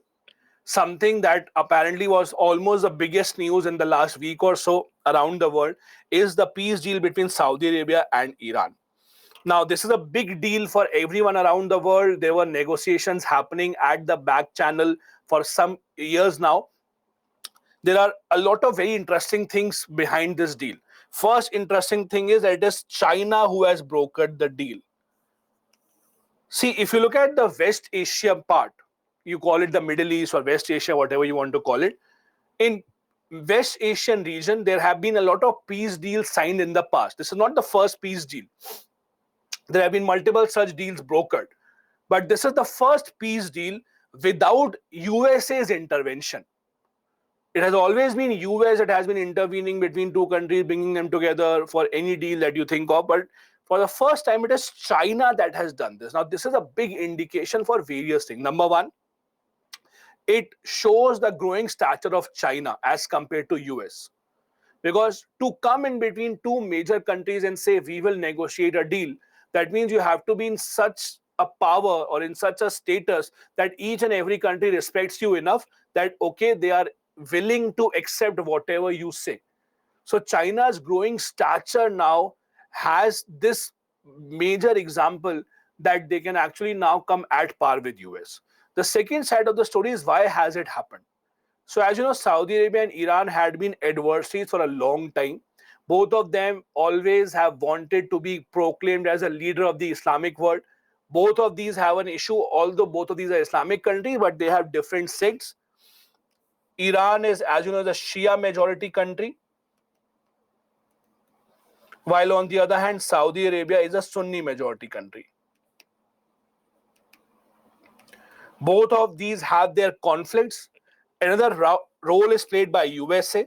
something that apparently was almost the biggest news in the last week or so around the world, is the peace deal between Saudi Arabia and Iran. Now, this is a big deal for everyone around the world. There were negotiations happening at the back channel for some years now. There are a lot of very interesting things behind this deal. First interesting thing is that it is China who has brokered the deal. See, if you look at the West Asia part, you call it the Middle East or West Asia, whatever you want to call it. In West Asian region, there have been a lot of peace deals signed in the past. This is not the first peace deal. There have been multiple such deals brokered. But this is the first peace deal without USA's intervention. It has always been US that has been intervening between two countries, bringing them together for any deal that you think of. But for the first time, it is China that has done this. Now, this is a big indication for various things. Number one, it shows the growing stature of China as compared to US. Because to come in between two major countries and say, we will negotiate a deal, that means you have to be in such a power or in such a status that each and every country respects you enough that, okay, they are willing to accept whatever you say. So China's growing stature now has this major example that they can actually now come at par with US. The second side of the story is, why has it happened? So as you know, Saudi Arabia and Iran had been adversaries for a long time. Both of them always have wanted to be proclaimed as a leader of the Islamic world. Both of these have an issue, although both of these are Islamic countries, but they have different sects. Iran is, as you know, the Shia majority country, while on the other hand, Saudi Arabia is a Sunni majority country. Both of these have their conflicts. Another role is played by USA.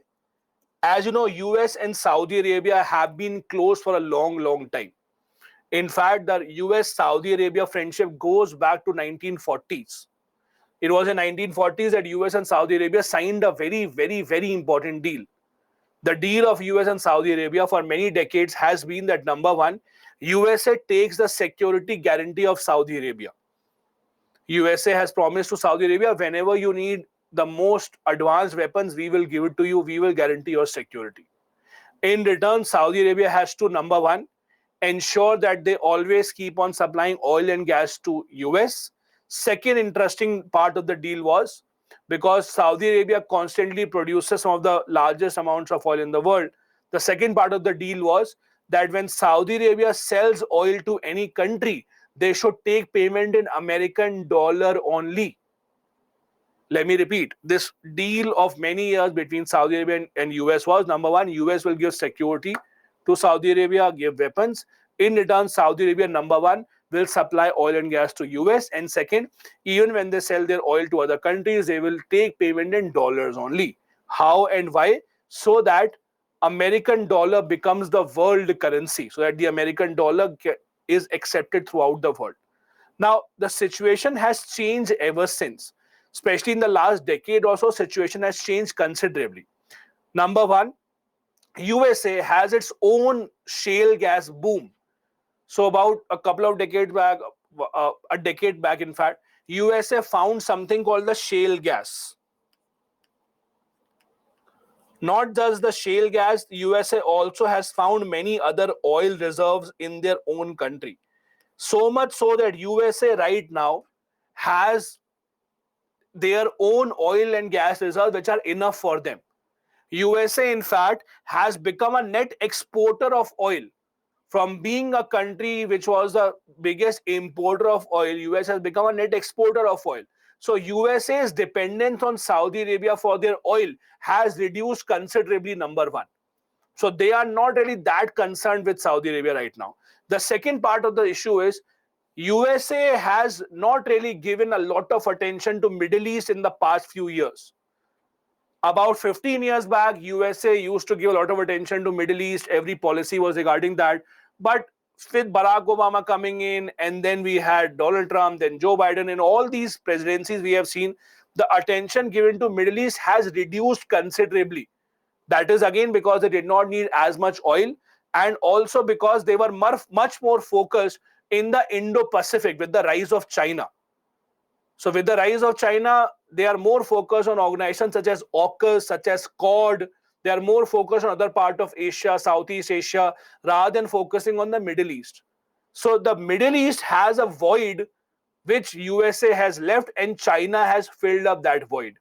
As you know, US and Saudi Arabia have been close for a long time. In fact, the US-Saudi Arabia friendship goes back to 1940s. It was in 1940s that US and Saudi Arabia signed a very important deal. The deal of US and Saudi Arabia for many decades has been that, number one, USA takes the security guarantee of Saudi Arabia. USA has promised to Saudi Arabia, whenever you need the most advanced weapons, we will give it to you. We will guarantee your security. In return, Saudi Arabia has to, number one, ensure that they always keep on supplying oil and gas to US. Second interesting part of the deal was, because Saudi Arabia constantly produces some of the largest amounts of oil in the world, the second part of the deal was that when Saudi Arabia sells oil to any country, they should take payment in American dollar only. Let me repeat, this deal of many years between Saudi Arabia and US was, number one, US will give security to Saudi Arabia, give weapons. In return, Saudi Arabia, number one, will supply oil and gas to US. And second, even when they sell their oil to other countries, they will take payment in dollars only. How and why? So that American dollar becomes the world currency, so that the American dollar is accepted throughout the world. Now, the situation has changed ever since. Especially in the last decade or so, situation has changed considerably. Number one, USA has its own shale gas boom. So about a couple of decades back, a decade back in fact, USA found something called the shale gas. Not just the shale gas, USA also has found many other oil reserves in their own country. So much so that USA right now has their own oil and gas reserves which are enough for them. USA, in fact, has become a net exporter of oil. From being a country which was the biggest importer of oil, US has become a net exporter of oil. So USA's dependence on Saudi Arabia for their oil has reduced considerably, number one. So they are not really that concerned with Saudi Arabia right now. The second part of the issue is USA has not really given a lot of attention to Middle East in the past few years. About 15 years back, USA used to give a lot of attention to Middle East. Every policy was regarding that. But with Barack Obama coming in, and then we had Donald Trump, then Joe Biden, in all these presidencies, we have seen the attention given to Middle East has reduced considerably. That is again because they did not need as much oil, and also because they were much more focused in the Indo-Pacific with the rise of China. So with the rise of China, they are more focused on organizations such as AUKUS, such as Quad. They are more focused on other part of Asia, Southeast Asia, rather than focusing on the Middle East. So the Middle East has a void which USA has left, and China has filled up that void.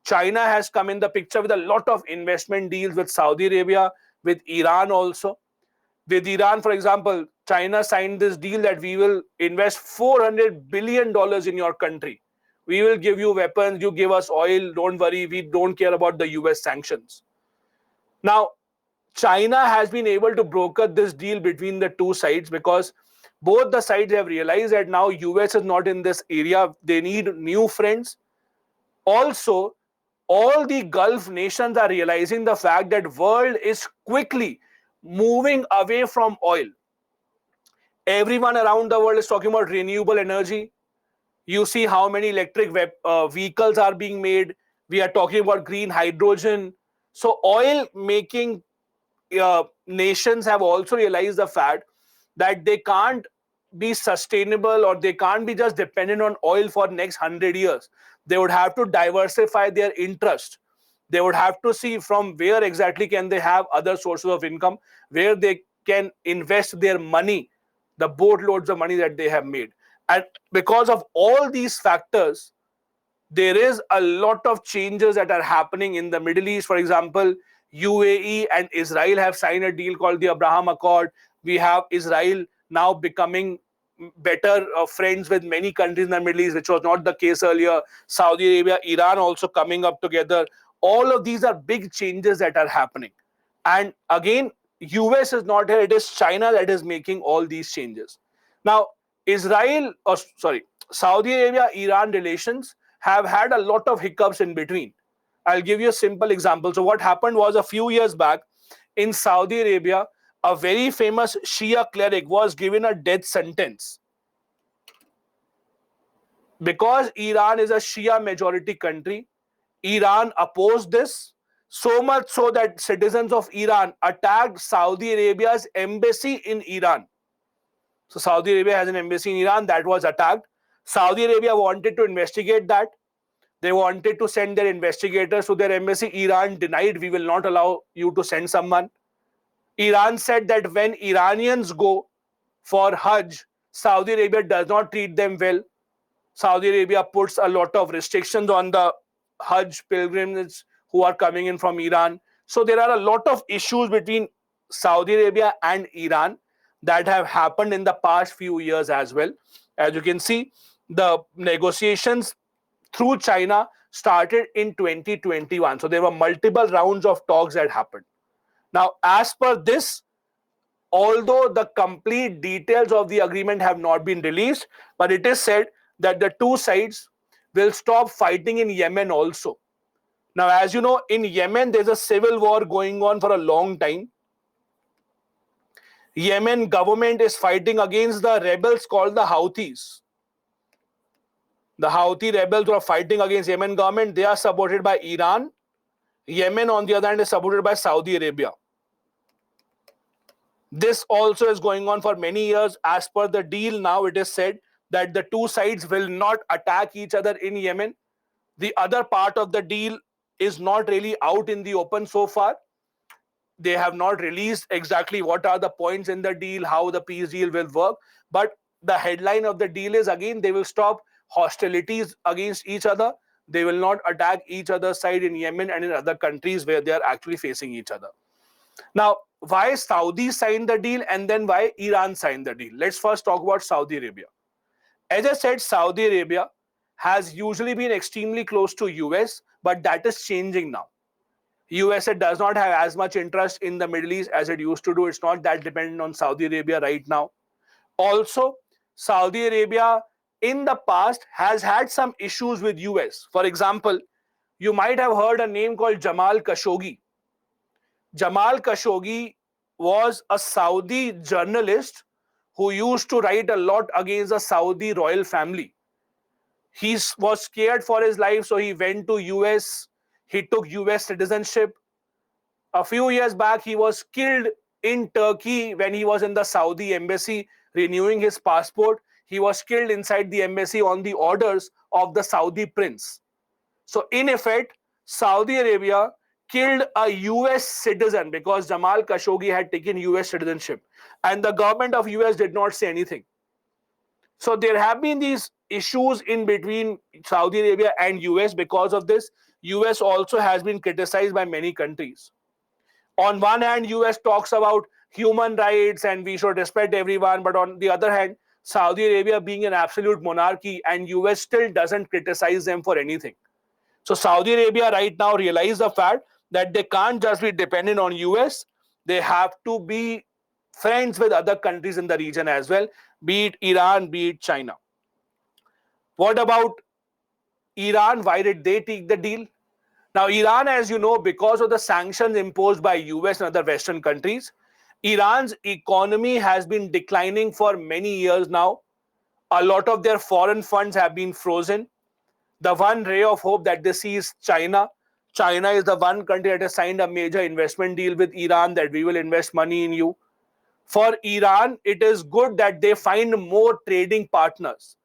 China has come in the picture with a lot of investment deals with Saudi Arabia, with Iran also. With Iran, for example, China signed this deal that we will invest $400 billion in your country. We will give you weapons, you give us oil, don't worry, we don't care about the US sanctions. Now, China has been able to broker this deal between the two sides because both the sides have realized that now US is not in this area. They need new friends. Also, all the Gulf nations are realizing the fact that world is quickly moving away from oil. Everyone around the world is talking about renewable energy. You see how many electric vehicles are being made. We are talking about green hydrogen. So oil making nations have also realized the fact that they can't be sustainable, or they can't be just dependent on oil for next 100 years. They would have to diversify their interest. They would have to see from where exactly can they have other sources of income, where they can invest their money, the boatloads of money that they have made. And because of all these factors, there is a lot of changes that are happening in the Middle East. For example, UAE and Israel have signed a deal called the Abraham Accord. We have Israel now becoming better friends with many countries in the Middle East, which was not the case earlier. Saudi Arabia, Iran also coming up together. All of these are big changes that are happening. And again, US is not here, it is China that is making all these changes. Now, Saudi Arabia, Iran relations have had a lot of hiccups in between. I'll give you a simple example. So what happened was a few years back in Saudi Arabia, a very famous Shia cleric was given a death sentence. Because Iran is a Shia majority country, Iran opposed this, so much so that citizens of Iran attacked Saudi Arabia's embassy in Iran. So Saudi Arabia has an embassy in Iran that was attacked. Saudi Arabia wanted to investigate that. They wanted to send their investigators to their embassy. Iran denied, we will not allow you to send someone. Iran said that when Iranians go for Hajj, Saudi Arabia does not treat them well. Saudi Arabia puts a lot of restrictions on the Hajj pilgrims who are coming in from Iran. So there are a lot of issues between Saudi Arabia and Iran that have happened in the past few years as well. As you can see, the negotiations through China started in 2021. So there were multiple rounds of talks that happened. Now, as per this, although the complete details of the agreement have not been released, but it is said that the two sides will stop fighting in Yemen also. Now, as you know, in Yemen, there's a civil war going on for a long time. Yemen government is fighting against the rebels called the Houthis. The Houthi rebels who are fighting against Yemen government, they are supported by Iran. Yemen, on the other hand, is supported by Saudi Arabia. This also is going on for many years. As per the deal, now it is said that the two sides will not attack each other in Yemen. The other part of the deal is not really out in the open so far. They have not released exactly what are the points in the deal, how the peace deal will work. But the headline of the deal is, again, they will stop hostilities against each other. They will not attack each other's side in Yemen and in other countries where they are actually facing each other. Now, why Saudi signed the deal and then why Iran signed the deal? Let's first talk about Saudi Arabia. As I said, Saudi Arabia has usually been extremely close to US, but that is changing now. USA does not have as much interest in the Middle East as it used to do. It's not that dependent on Saudi Arabia right now. Also, Saudi Arabia in the past has had some issues with US. For example, you might have heard a name called Jamal Khashoggi. Jamal Khashoggi was a Saudi journalist who used to write a lot against the Saudi royal family. He was scared for his life, so he went to US. He took US citizenship. A few years back, he was killed in Turkey when he was in the Saudi embassy renewing his passport. He was killed inside the embassy on the orders of the Saudi prince. So in effect, Saudi Arabia killed a US citizen because Jamal Khashoggi had taken US citizenship. And the government of US did not say anything. So there have been these issues in between Saudi Arabia and US because of this. US also has been criticized by many countries. On one hand, US talks about human rights and we should respect everyone. But on the other hand, Saudi Arabia being an absolute monarchy and US still doesn't criticize them for anything. So Saudi Arabia right now realize the fact that they can't just be dependent on US. They have to be friends with other countries in the region as well, be it Iran, be it China. What about Iran? Why did they take the deal? Now, Iran, as you know, because of the sanctions imposed by US and other Western countries, Iran's economy has been declining for many years now. A lot of their foreign funds have been frozen. The one ray of hope that they see is China. China is the one country that has signed a major investment deal with Iran that we will invest money in you. For Iran, it is good that they find more trading partners.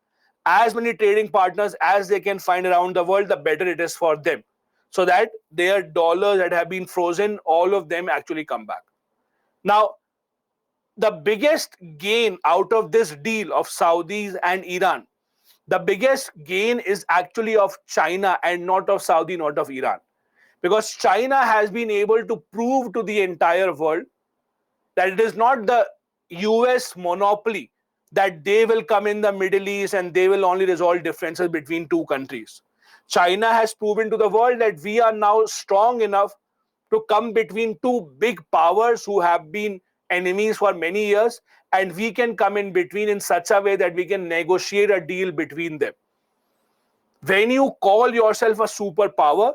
As many trading partners as they can find around the world, the better it is for them. So that their dollars that have been frozen, all of them actually come back. Now, the biggest gain out of this deal of Saudis and Iran, the biggest gain is actually of China and not of Saudi, not of Iran. Because China has been able to prove to the entire world that it is not the US monopoly that they will come in the Middle East and they will only resolve differences between two countries. China has proven to the world that we are now strong enough to come between two big powers who have been enemies for many years, and we can come in between in such a way that we can negotiate a deal between them. When you call yourself a superpower,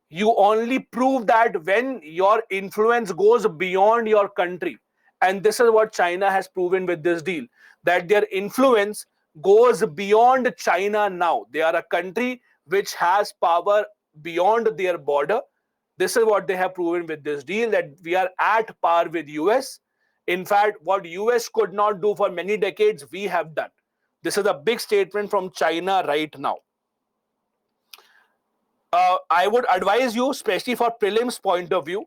you only prove that when your influence goes beyond your country. And this is what China has proven with this deal, that their influence goes beyond China now. They are a country which has power beyond their border. This is what they have proven with this deal, that we are at par with US. In fact, what US could not do for many decades, we have done. This is a big statement from China right now. I would advise you, especially for prelims point of view,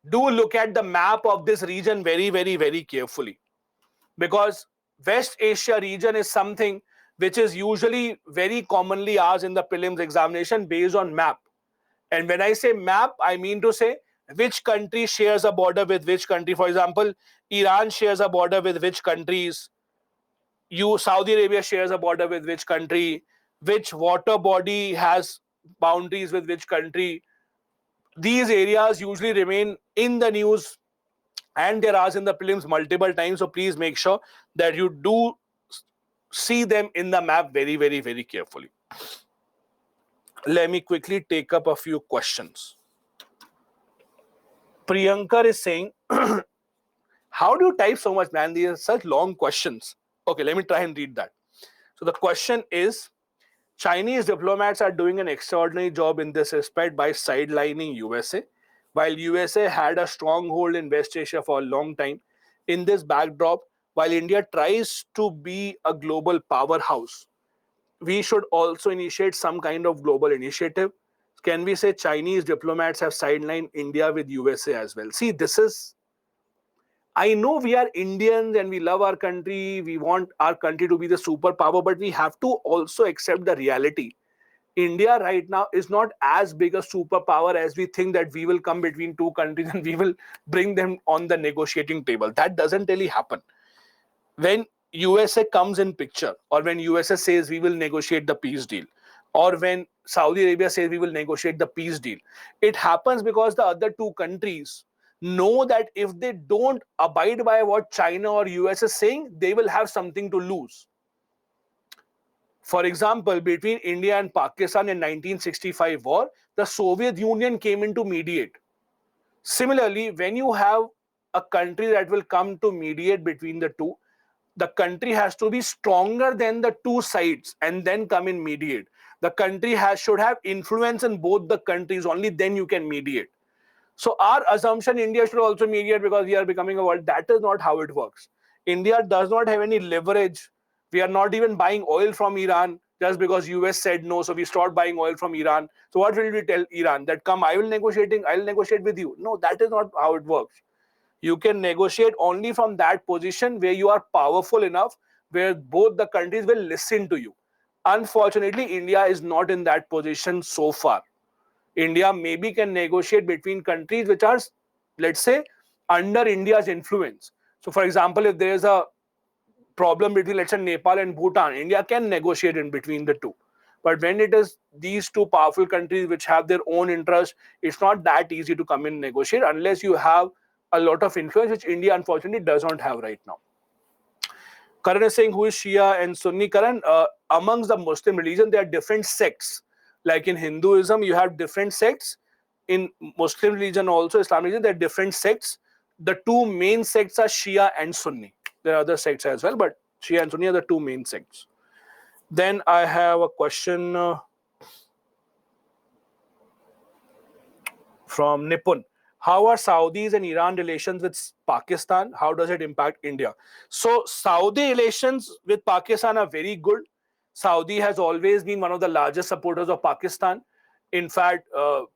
do look at the map of this region very, very, very carefully. Because West Asia region is something which is usually very commonly asked in the prelims examination based on map. And when I say map, I mean to say which country shares a border with which country. For example, Iran shares a border with which countries. Saudi Arabia shares a border with which country. Which water body has boundaries with which country. These areas usually remain in the news and they're asked in the prelims multiple times. So please make sure that you do see them in the map very, very, very carefully. Let me quickly take up a few questions. Priyankar is saying, how do you type so much, man? These are such long questions. Okay, let me try and read that. So the question is, Chinese diplomats are doing an extraordinary job in this respect by sidelining USA. While USA had a stronghold in West Asia for a long time, in this backdrop, while India tries to be a global powerhouse, we should also initiate some kind of global initiative. Can we say Chinese diplomats have sidelined India with USA as well? See, this is I know we are Indians and we love our country. We want our country to be the superpower, but we have to also accept the reality. India right now is not as big a superpower as we think, that we will come between two countries and we will bring them on the negotiating table. That doesn't really happen. When USA comes in picture, or when USA says we will negotiate the peace deal, or when Saudi Arabia says we will negotiate the peace deal, it happens because the other two countries know that if they don't abide by what China or US is saying, they will have something to lose. For example, between India and Pakistan in 1965 war, the Soviet Union came in to mediate. Similarly, when you have a country that will come to mediate between the two, the country has to be stronger than the two sides and then come in mediate. The country should have influence in both the countries, only then you can mediate. So our assumption, India should also mediate because we are becoming a world. That is not how it works. India does not have any leverage. We are not even buying oil from Iran just because US said no. So we stopped buying oil from Iran. So what will we tell Iran? That come, I'll negotiate with you. No, that is not how it works. You can negotiate only from that position where you are powerful enough, where both the countries will listen to you. Unfortunately, India is not in that position so far. India maybe can negotiate between countries which are, let's say, under India's influence. So, for example, if there is a problem between, let's say, Nepal and Bhutan, India can negotiate in between the two. But when it is these two powerful countries which have their own interest, it's not that easy to come in and negotiate unless you have a lot of influence, which India unfortunately does not have right now. Karan is saying, who is Shia and Sunni? Karan, amongst the Muslim religion, there are different sects. Like in Hinduism, you have different sects. In Muslim religion, also Islam religion, there are different sects. The two main sects are Shia and Sunni. There are other sects as well, but Shia and Sunni are the two main sects. Then I have a question from Nipun. How are Saudis and Iran relations with Pakistan? How does it impact India? So Saudi relations with Pakistan are very good. Saudi has always been one of the largest supporters of Pakistan. In fact,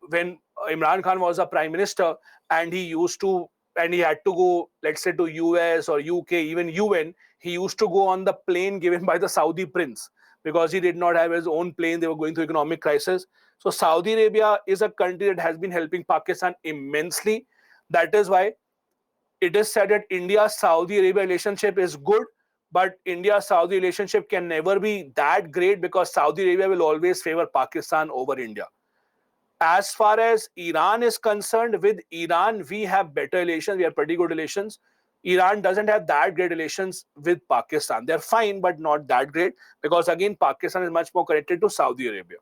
when Imran Khan was a prime minister and he had to go, let's say, to US or UK, even UN, he used to go on the plane given by the Saudi prince because he did not have his own plane. They were going through economic crisis. So Saudi Arabia is a country that has been helping Pakistan immensely. That is why it is said that India-Saudi Arabia relationship is good, but India-Saudi relationship can never be that great because Saudi Arabia will always favor Pakistan over India. As far as Iran is concerned, with Iran, we have better relations. We have pretty good relations. Iran doesn't have that great relations with Pakistan. They're fine, but not that great because, again, Pakistan is much more connected to Saudi Arabia.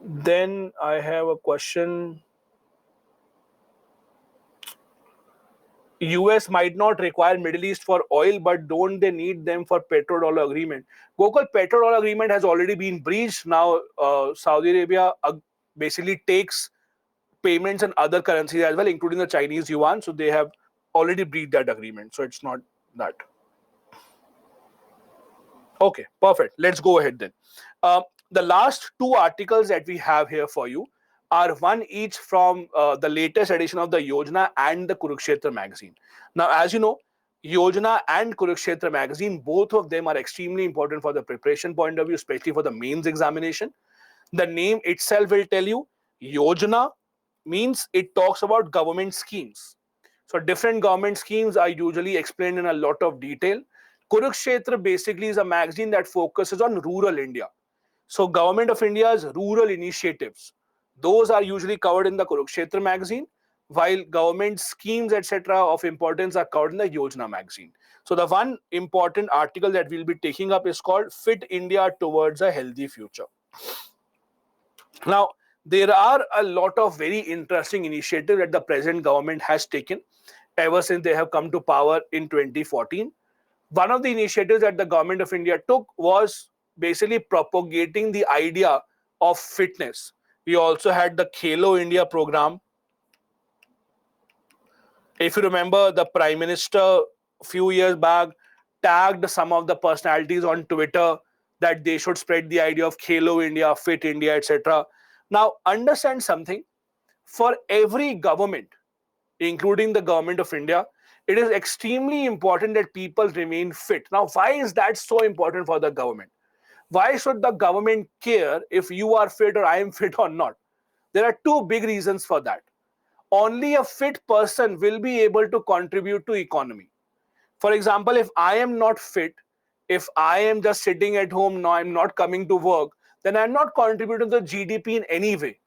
Then I have a question. US might not require Middle East for oil, but don't they need them for petrodollar agreement? Gokul, petrodollar agreement has already been breached. Now Saudi Arabia basically takes payments in other currencies as well, including the Chinese yuan. So they have already breached that agreement. So it's not that. Okay, perfect. Let's go ahead then. The last two articles that we have here for you are one each from the latest edition of the Yojana and the Kurukshetra magazine. Now, as you know, Yojana and Kurukshetra magazine, both of them are extremely important for the preparation point of view, especially for the mains examination. The name itself will tell you, Yojana means it talks about government schemes. So different government schemes are usually explained in a lot of detail. Kurukshetra basically is a magazine that focuses on rural India. So Government of India's rural initiatives, those are usually covered in the Kurukshetra magazine, while government schemes, etc. of importance are covered in the Yojana magazine. So the one important article that we'll be taking up is called Fit India Towards a Healthy Future. Now, there are a lot of very interesting initiatives that the present government has taken ever since they have come to power in 2014. One of the initiatives that the government of India took was basically propagating the idea of fitness. We also had the Khelo India program. If you remember, the Prime Minister a few years back tagged some of the personalities on Twitter that they should spread the idea of Khelo India, Fit India, etc. Now, understand something. For every government, including the government of India, it is extremely important that people remain fit. Now, why is that so important for the government? Why should the government care if you are fit or I am fit or not? There are two big reasons for that. Only a fit person will be able to contribute to economy. For example, if I am not fit, if I am just sitting at home, no, I'm not coming to work, then I'm not contributing to the GDP in any way.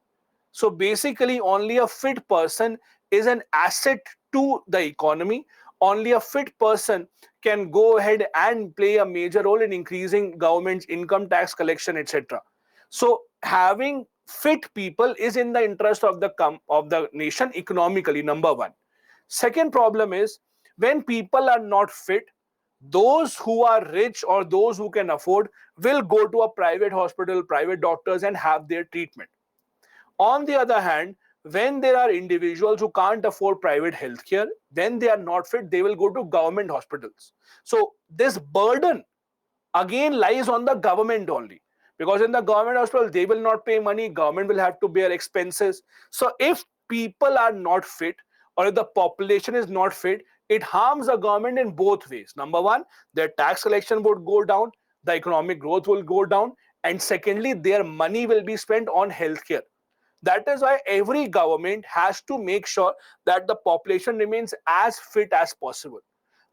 So basically, only a fit person is an asset to the economy. Only a fit person can go ahead and play a major role in increasing government's income tax collection, etc. So having fit people is in the interest of the nation economically, number one. Second problem is, when people are not fit, those who are rich or those who can afford will go to a private hospital, private doctors, and have their treatment. On the other hand, when there are individuals who can't afford private healthcare, then they are not fit, they will go to government hospitals. So this burden again lies on the government only, because in the government hospital they will not pay money, government will have to bear expenses. So if people are not fit, or if the population is not fit, it harms the government in both ways. Number one, their tax collection would go down, the economic growth will go down, and secondly, their money will be spent on healthcare. That is why every government has to make sure that the population remains as fit as possible.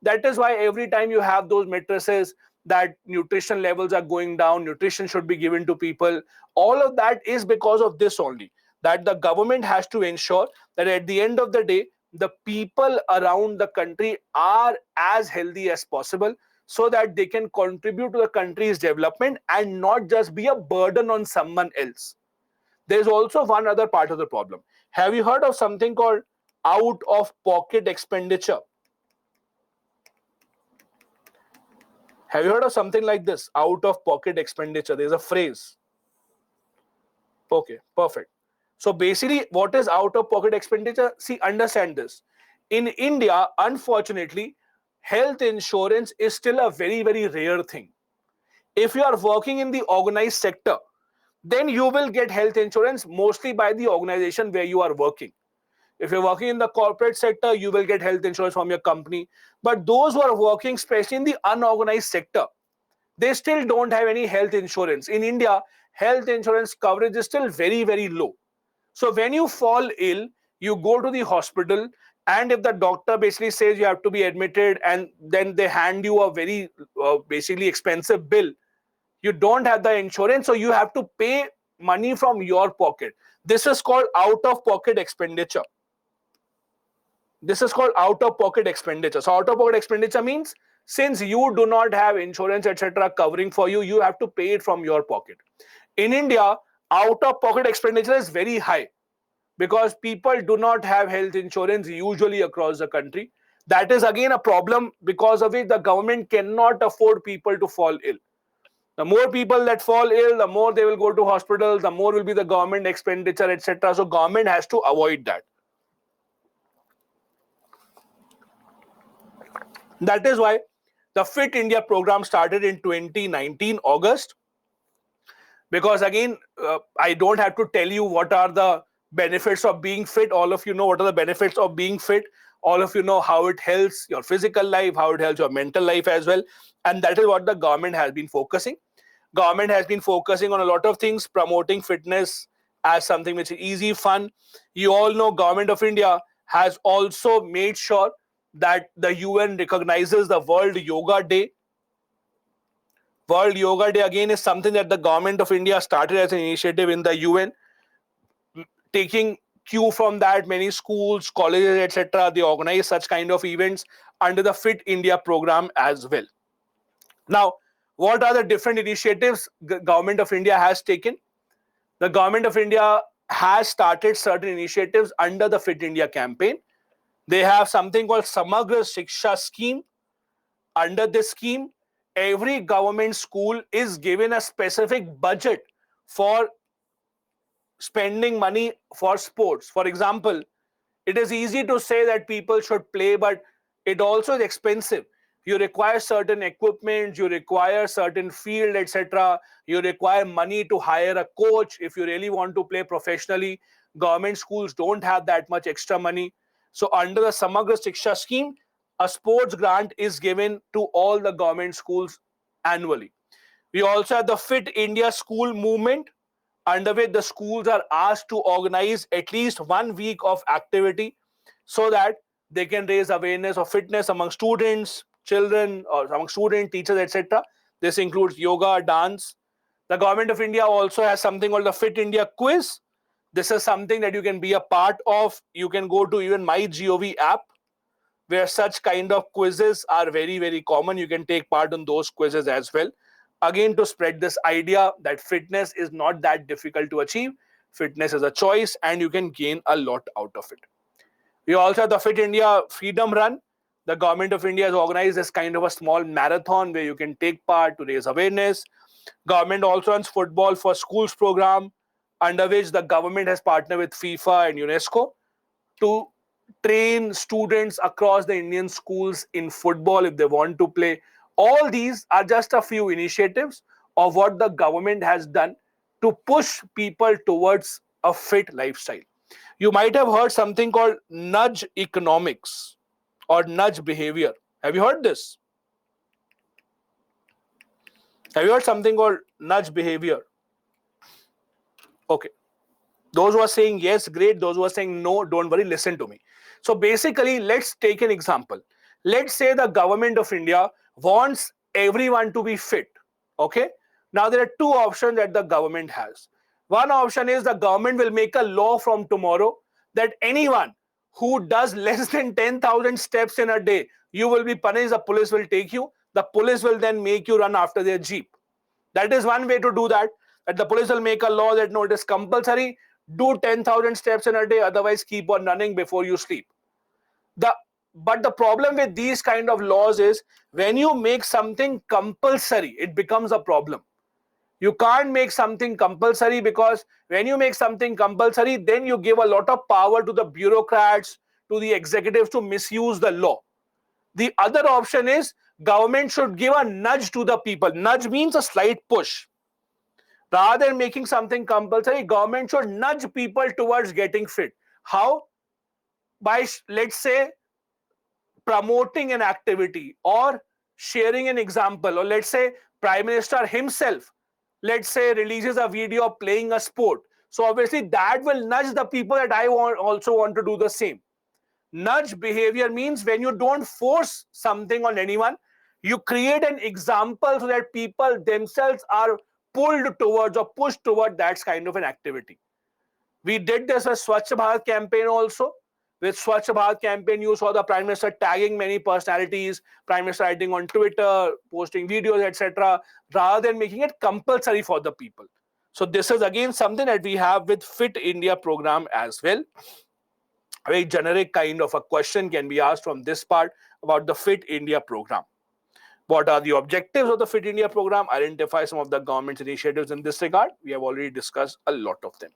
That is why every time you have those matrices that nutrition levels are going down, nutrition should be given to people. All of that is because of this only, that the government has to ensure that at the end of the day, the people around the country are as healthy as possible, so that they can contribute to the country's development and not just be a burden on someone else. There's also one other part of the problem. Have you heard of something called out of pocket expenditure? Have you heard of something like this? Out of pocket expenditure. There's a phrase. Okay, perfect. So basically, what is out of pocket expenditure? See, understand this. In India, unfortunately, health insurance is still a very, very rare thing. If you are working in the organized sector, then you will get health insurance mostly by the organization where you are working. If you're working in the corporate sector, you will get health insurance from your company. But those who are working, especially in the unorganized sector, they still don't have any health insurance. In India, health insurance coverage is still very, very low. So when you fall ill, you go to the hospital, and if the doctor basically says you have to be admitted, and then they hand you a very basically expensive bill, you don't have the insurance, so you have to pay money from your pocket. This is called out of pocket expenditure. This is called out of pocket expenditure. So out of pocket expenditure means, since you do not have insurance, etc., covering for you, you have to pay it from your pocket. In India, out of pocket expenditure is very high, because people do not have health insurance usually across the country. That is again a problem, because of which the government cannot afford people to fall ill. The more people that fall ill, the more they will go to hospitals, the more will be the government expenditure, etc. So government has to avoid that. That is why the Fit India program started in 2019 August. Because again, I don't have to tell you what are the benefits of being fit. All of you know what are the benefits of being fit. All of you know how it helps your physical life, how it helps your mental life as well. And that is what the government has been focusing. Government has been focusing on a lot of things, promoting fitness as something which is easy, fun. You all know Government of India has also made sure that the UN recognizes the World Yoga Day. World Yoga Day again is something that the Government of India started as an initiative in the UN, taking cue from that. Many schools, colleges, etc., they organize such kind of events under the Fit India program as well. Now, what are the different initiatives Government of India has taken? The Government of India has started certain initiatives under the Fit India campaign. They have something called Samagra Shiksha scheme. Under this scheme, every government school is given a specific budget for spending money for sports. For example, it is easy to say that people should play, but it also is expensive. You require certain equipment, you require certain field, etc. You require money to hire a coach if you really want to play professionally. Government schools don't have that much extra money. So under the Samagra Shiksha scheme, a sports grant is given to all the government schools annually. We also have the Fit India School movement, under which the schools are asked to organize at least 1 week of activity so that they can raise awareness of fitness among students, children, or among students, teachers, etc. This includes yoga, dance. The government of India also has something called the Fit India Quiz. This is something that you can be a part of. You can go to even MyGov app, where such kind of quizzes are very, very common. You can take part in those quizzes as well. Again, to spread this idea that fitness is not that difficult to achieve. Fitness is a choice and you can gain a lot out of it. We also have the Fit India Freedom Run. The government of India has organized this kind of a small marathon where you can take part to raise awareness. Government also runs Football for Schools program, under which the government has partnered with FIFA and UNESCO to train students across the Indian schools in football if they want to play. All these are just a few initiatives of what the government has done to push people towards a fit lifestyle. You might have heard something called nudge economics or nudge behavior. Have you heard this? Have you heard something called nudge behavior? Okay. Those who are saying yes, great. Those who are saying no, don't worry, listen to me. So basically, let's take an example. Let's say the government of India wants everyone to be fit. Okay. Now there are two options that the government has. One option is the government will make a law from tomorrow that anyone who does less than 10,000 steps in a day, you will be punished. The police will take you. The police will then make you run after their jeep. That is one way to do that. That the police will make a law that no, it is compulsory. Do 10,000 steps in a day, otherwise keep on running before you sleep. But the problem with these kind of laws is when you make something compulsory, it becomes a problem. You can't make something compulsory because when you make something compulsory, then you give a lot of power to the bureaucrats, to the executives to misuse the law. The other option is government should give a nudge to the people. Nudge means a slight push. Rather than making something compulsory, government should nudge people towards getting fit. How? By, let's say, promoting an activity or sharing an example, or let's say Prime Minister himself, let's say, releases a video playing a sport. So obviously that will nudge the people that I also want to do the same. Nudge behavior means when you don't force something on anyone, you create an example so that people themselves are pulled towards or pushed toward that kind of an activity. We did this with Swachh Bharat campaign also. With Swachh Bharat campaign, you saw the Prime Minister tagging many personalities, Prime Minister writing on Twitter, posting videos, etc., rather than making it compulsory for the people. So this is again something that we have with Fit India program as well. A very generic kind of a question can be asked from this part about the Fit India program. What are the objectives of the Fit India program? Identify some of the government's initiatives in this regard. We have already discussed a lot of them.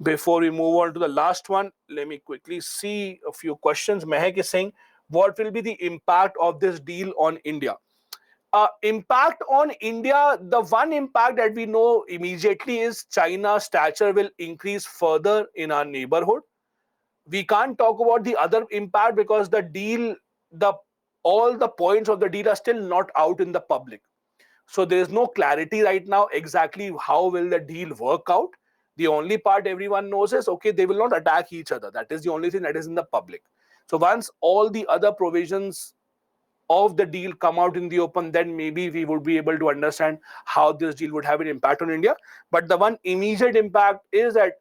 Before we move on to the last one, let me quickly see a few questions. Mehak is saying, what will be the impact of this deal on India? Impact on India, the one impact that we know immediately is China's stature will increase further in our neighborhood. We can't talk about the other impact because the deal, all the points of the deal are still not out in the public. So there is no clarity right now exactly how will the deal work out. The only part everyone knows is, okay, they will not attack each other. That is the only thing that is in the public. So once all the other provisions of the deal come out in the open, then maybe we would be able to understand how this deal would have an impact on India. But the one immediate impact is that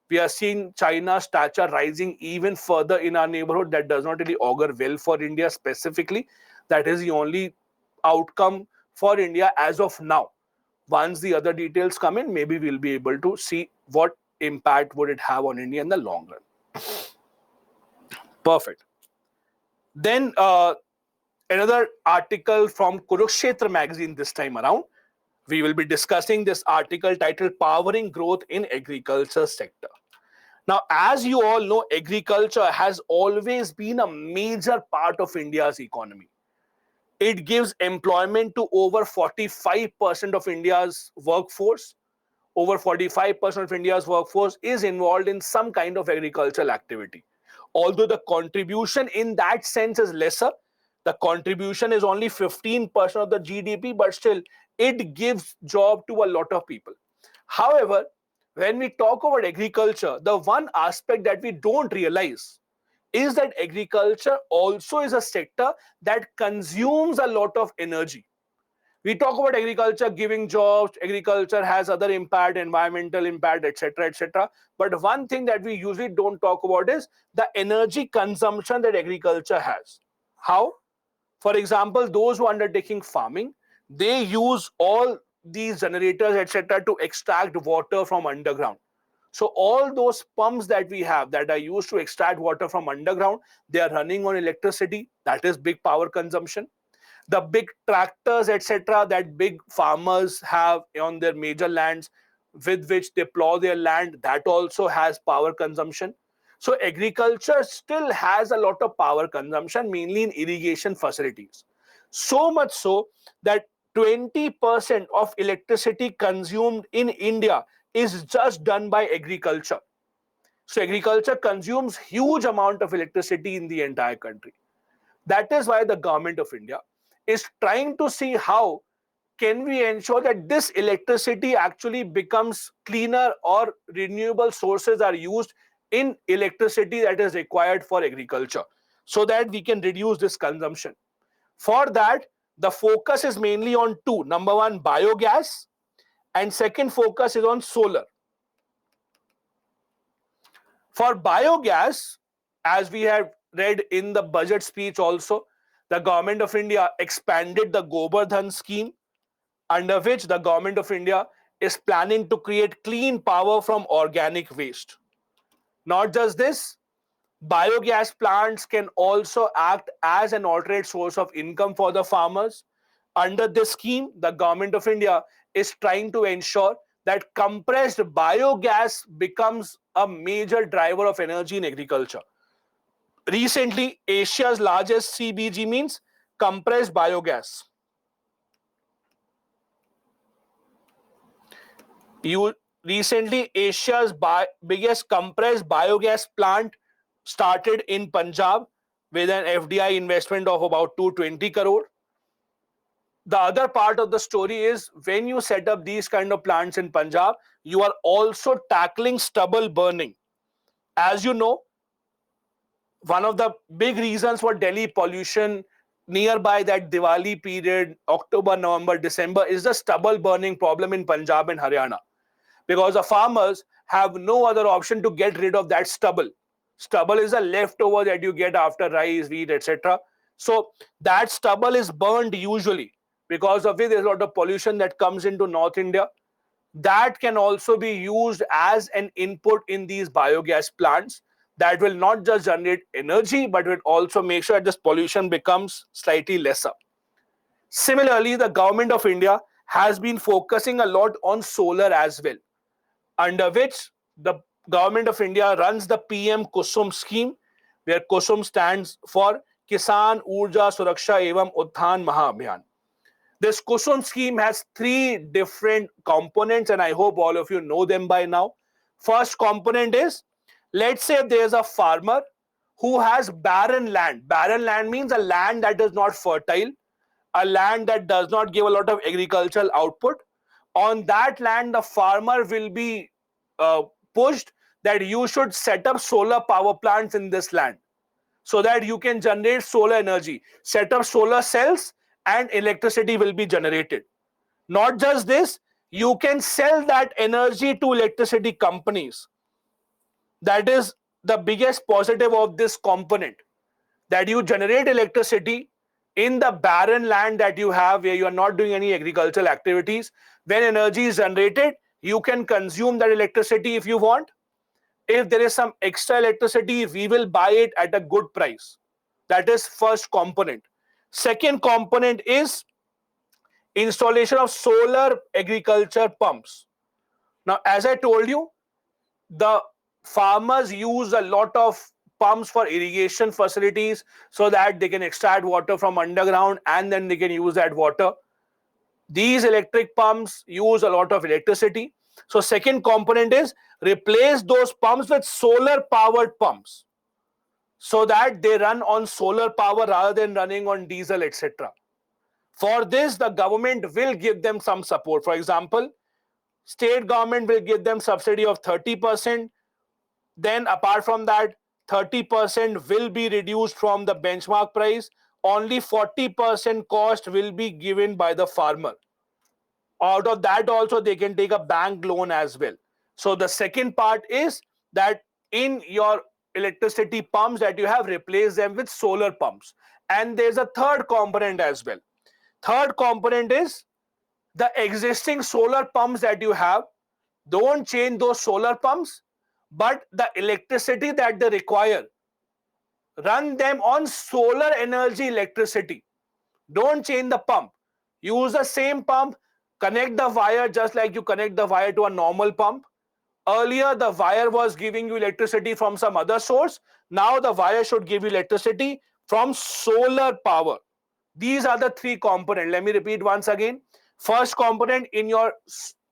we are seeing China's stature rising even further in our neighborhood. That does not really augur well for India specifically. That is the only outcome for India as of now. Once the other details come in, maybe we'll be able to see what impact would it have on India in the long run. Perfect. Then another article from Kurukshetra magazine this time around. We will be discussing this article titled Powering Growth in Agriculture Sector. Now, as you all know, agriculture has always been a major part of India's economy. It gives employment to over 45% of India's workforce. Over 45% of India's workforce is involved in some kind of agricultural activity. Although the contribution in that sense is lesser, the contribution is only 15% of the GDP, but still it gives job to a lot of people. However, when we talk about agriculture, the one aspect that we don't realize is that agriculture also is a sector that consumes a lot of energy. We talk about agriculture giving jobs, agriculture has other impact, environmental impact, etc., etc. But one thing that we usually don't talk about is the energy consumption that agriculture has. How? For example, those who are undertaking farming, they use all these generators, etc., to extract water from underground. So all those pumps that we have that are used to extract water from underground, they are running on electricity. That is big power consumption. The big tractors, etc., that big farmers have on their major lands with which they plow their land, that also has power consumption. So agriculture still has a lot of power consumption, mainly in irrigation facilities. So much so that 20% of electricity consumed in India is just done by agriculture. So agriculture consumes huge amount of electricity in the entire country. That is why the government of India is trying to see how can we ensure that this electricity actually becomes cleaner, or renewable sources are used in electricity that is required for agriculture, so that we can reduce this consumption. For that, the focus is mainly on two. Number one, biogas, and second focus is on solar. For biogas, as we have read in the budget speech also, the government of India expanded the Gobardhan scheme, under which the government of India is planning to create clean power from organic waste. Not just this, biogas plants can also act as an alternate source of income for the farmers. Under this scheme, the government of India is trying to ensure that compressed biogas becomes a major driver of energy in agriculture. Recently, Asia's largest CBG, means compressed biogas. Recently, Asia's biggest compressed biogas plant started in Punjab with an FDI investment of about 220 crore. The other part of the story is, when you set up these kind of plants in Punjab, you are also tackling stubble burning. As you know, one of the big reasons for Delhi pollution nearby that Diwali period, October, November, December, is the stubble burning problem in Punjab and Haryana, because the farmers have no other option to get rid of that stubble. Stubble is a leftover that you get after rice, wheat, etc. So that stubble is burned usually, because of it there's a lot of pollution that comes into North India. That can also be used as an input in these biogas plants, that will not just generate energy, but will also make sure that this pollution becomes slightly lesser. Similarly, the government of India has been focusing a lot on solar as well, under which the government of India runs the PM Kusum scheme, where Kusum stands for Kisan Urja Suraksha Evam Utthan Mahabhiyan. This Kusum scheme has three different components, and I hope all of you know them by now. First component is, let's say there's a farmer who has barren land. Barren land means a land that is not fertile, a land that does not give a lot of agricultural output. On that land, the farmer will be pushed that you should set up solar power plants in this land, so that you can generate solar energy, set up solar cells, and electricity will be generated. Not just this, you can sell that energy to electricity companies. That is the biggest positive of this component, that you generate electricity in the barren land that you have, where you are not doing any agricultural activities. When energy is generated, you can consume that electricity if you want. If there is some extra electricity, we will buy it at a good price. That is first component. Second component is installation of solar agriculture pumps. Now, as I told you, the farmers use a lot of pumps for irrigation facilities so that they can extract water from underground and then they can use that water. These electric pumps use a lot of electricity. So second component is replace those pumps with solar powered pumps so that they run on solar power rather than running on diesel, etc. For this, the government will give them some support. For example, state government will give them subsidy of 30%. Then apart from that, 30% will be reduced from the benchmark price. Only 40% cost will be given by the farmer. Out of that also, they can take a bank loan as well. So the second part is that in your electricity pumps that you have, replace them with solar pumps. And there's a third component as well. Third component is the existing solar pumps that you have, don't change those solar pumps, but the electricity that they require, run them on solar energy electricity. Don't change the pump. Use the same pump, connect the wire just like you connect the wire to a normal pump. Earlier, the wire was giving you electricity from some other source. Now the wire should give you electricity from solar power. These are the three components. Let me repeat once again. First component, in your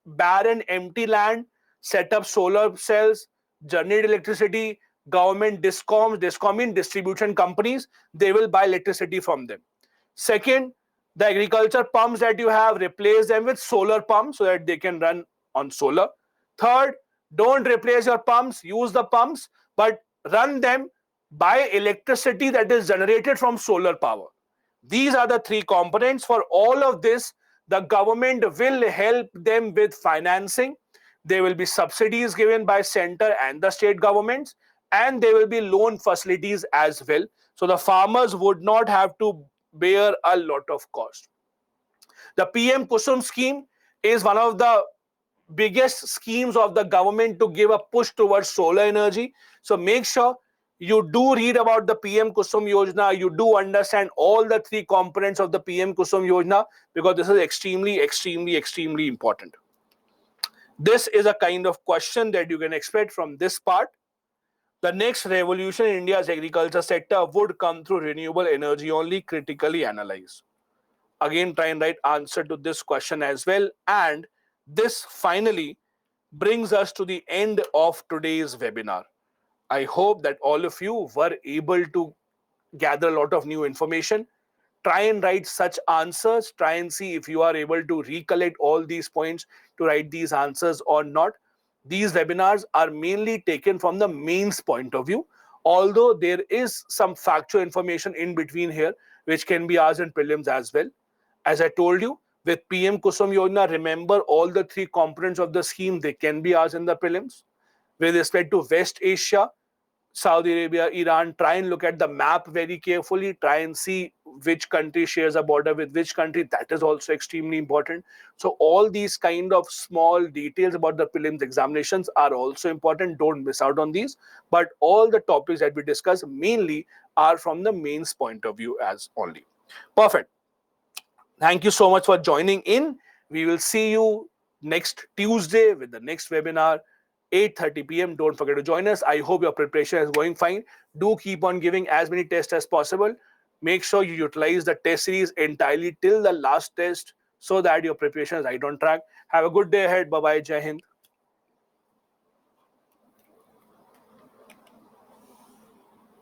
barren empty land, set up solar cells, generate electricity. Government discom mean distribution companies, they will buy electricity from them. Second, the agriculture pumps that you have, replace them with solar pumps so that they can run on solar. Third, don't replace your pumps, use the pumps, but run them by electricity that is generated from solar power. These are the three components. For all of this, the government will help them with financing. There will be subsidies given by center and the state governments, and there will be loan facilities as well. So the farmers would not have to bear a lot of cost. The PM Kusum scheme is one of the biggest schemes of the government to give a push towards solar energy. So make sure you do read about the PM Kusum Yojana. You do understand all the three components of the PM Kusum Yojana, because this is extremely important. This is a kind of question that you can expect from this part. The next revolution in India's agriculture sector would come through renewable energy only, critically analyze. Again, try and write answer to this question as well. And this finally brings us to the end of today's webinar. I hope that all of you were able to gather a lot of new information. Try and write such answers. Try and see if you are able to recollect all these points to write these answers or not. These webinars are mainly taken from the mains point of view, although there is some factual information in between here which can be asked in prelims as well. As I told you, with PM Kusum Yojana, remember all the three components of the scheme, they can be asked in the prelims. With respect to West Asia, Saudi Arabia, Iran, try and look at the map very carefully. Try and see which country shares a border with which country. That is also extremely important. So all these kind of small details about the prelims examinations are also important. Don't miss out on these. But all the topics that we discuss mainly are from the mains point of view as only. Perfect. Thank you so much for joining in. We will see you next Tuesday with the next webinar, 8:30 p.m. Don't forget to join us. I hope your preparation is going fine. Do keep on giving as many tests as possible. Make sure you utilize the test series entirely till the last test so that your preparation is right on track. Have a good day ahead. Bye-bye. Jai Hind.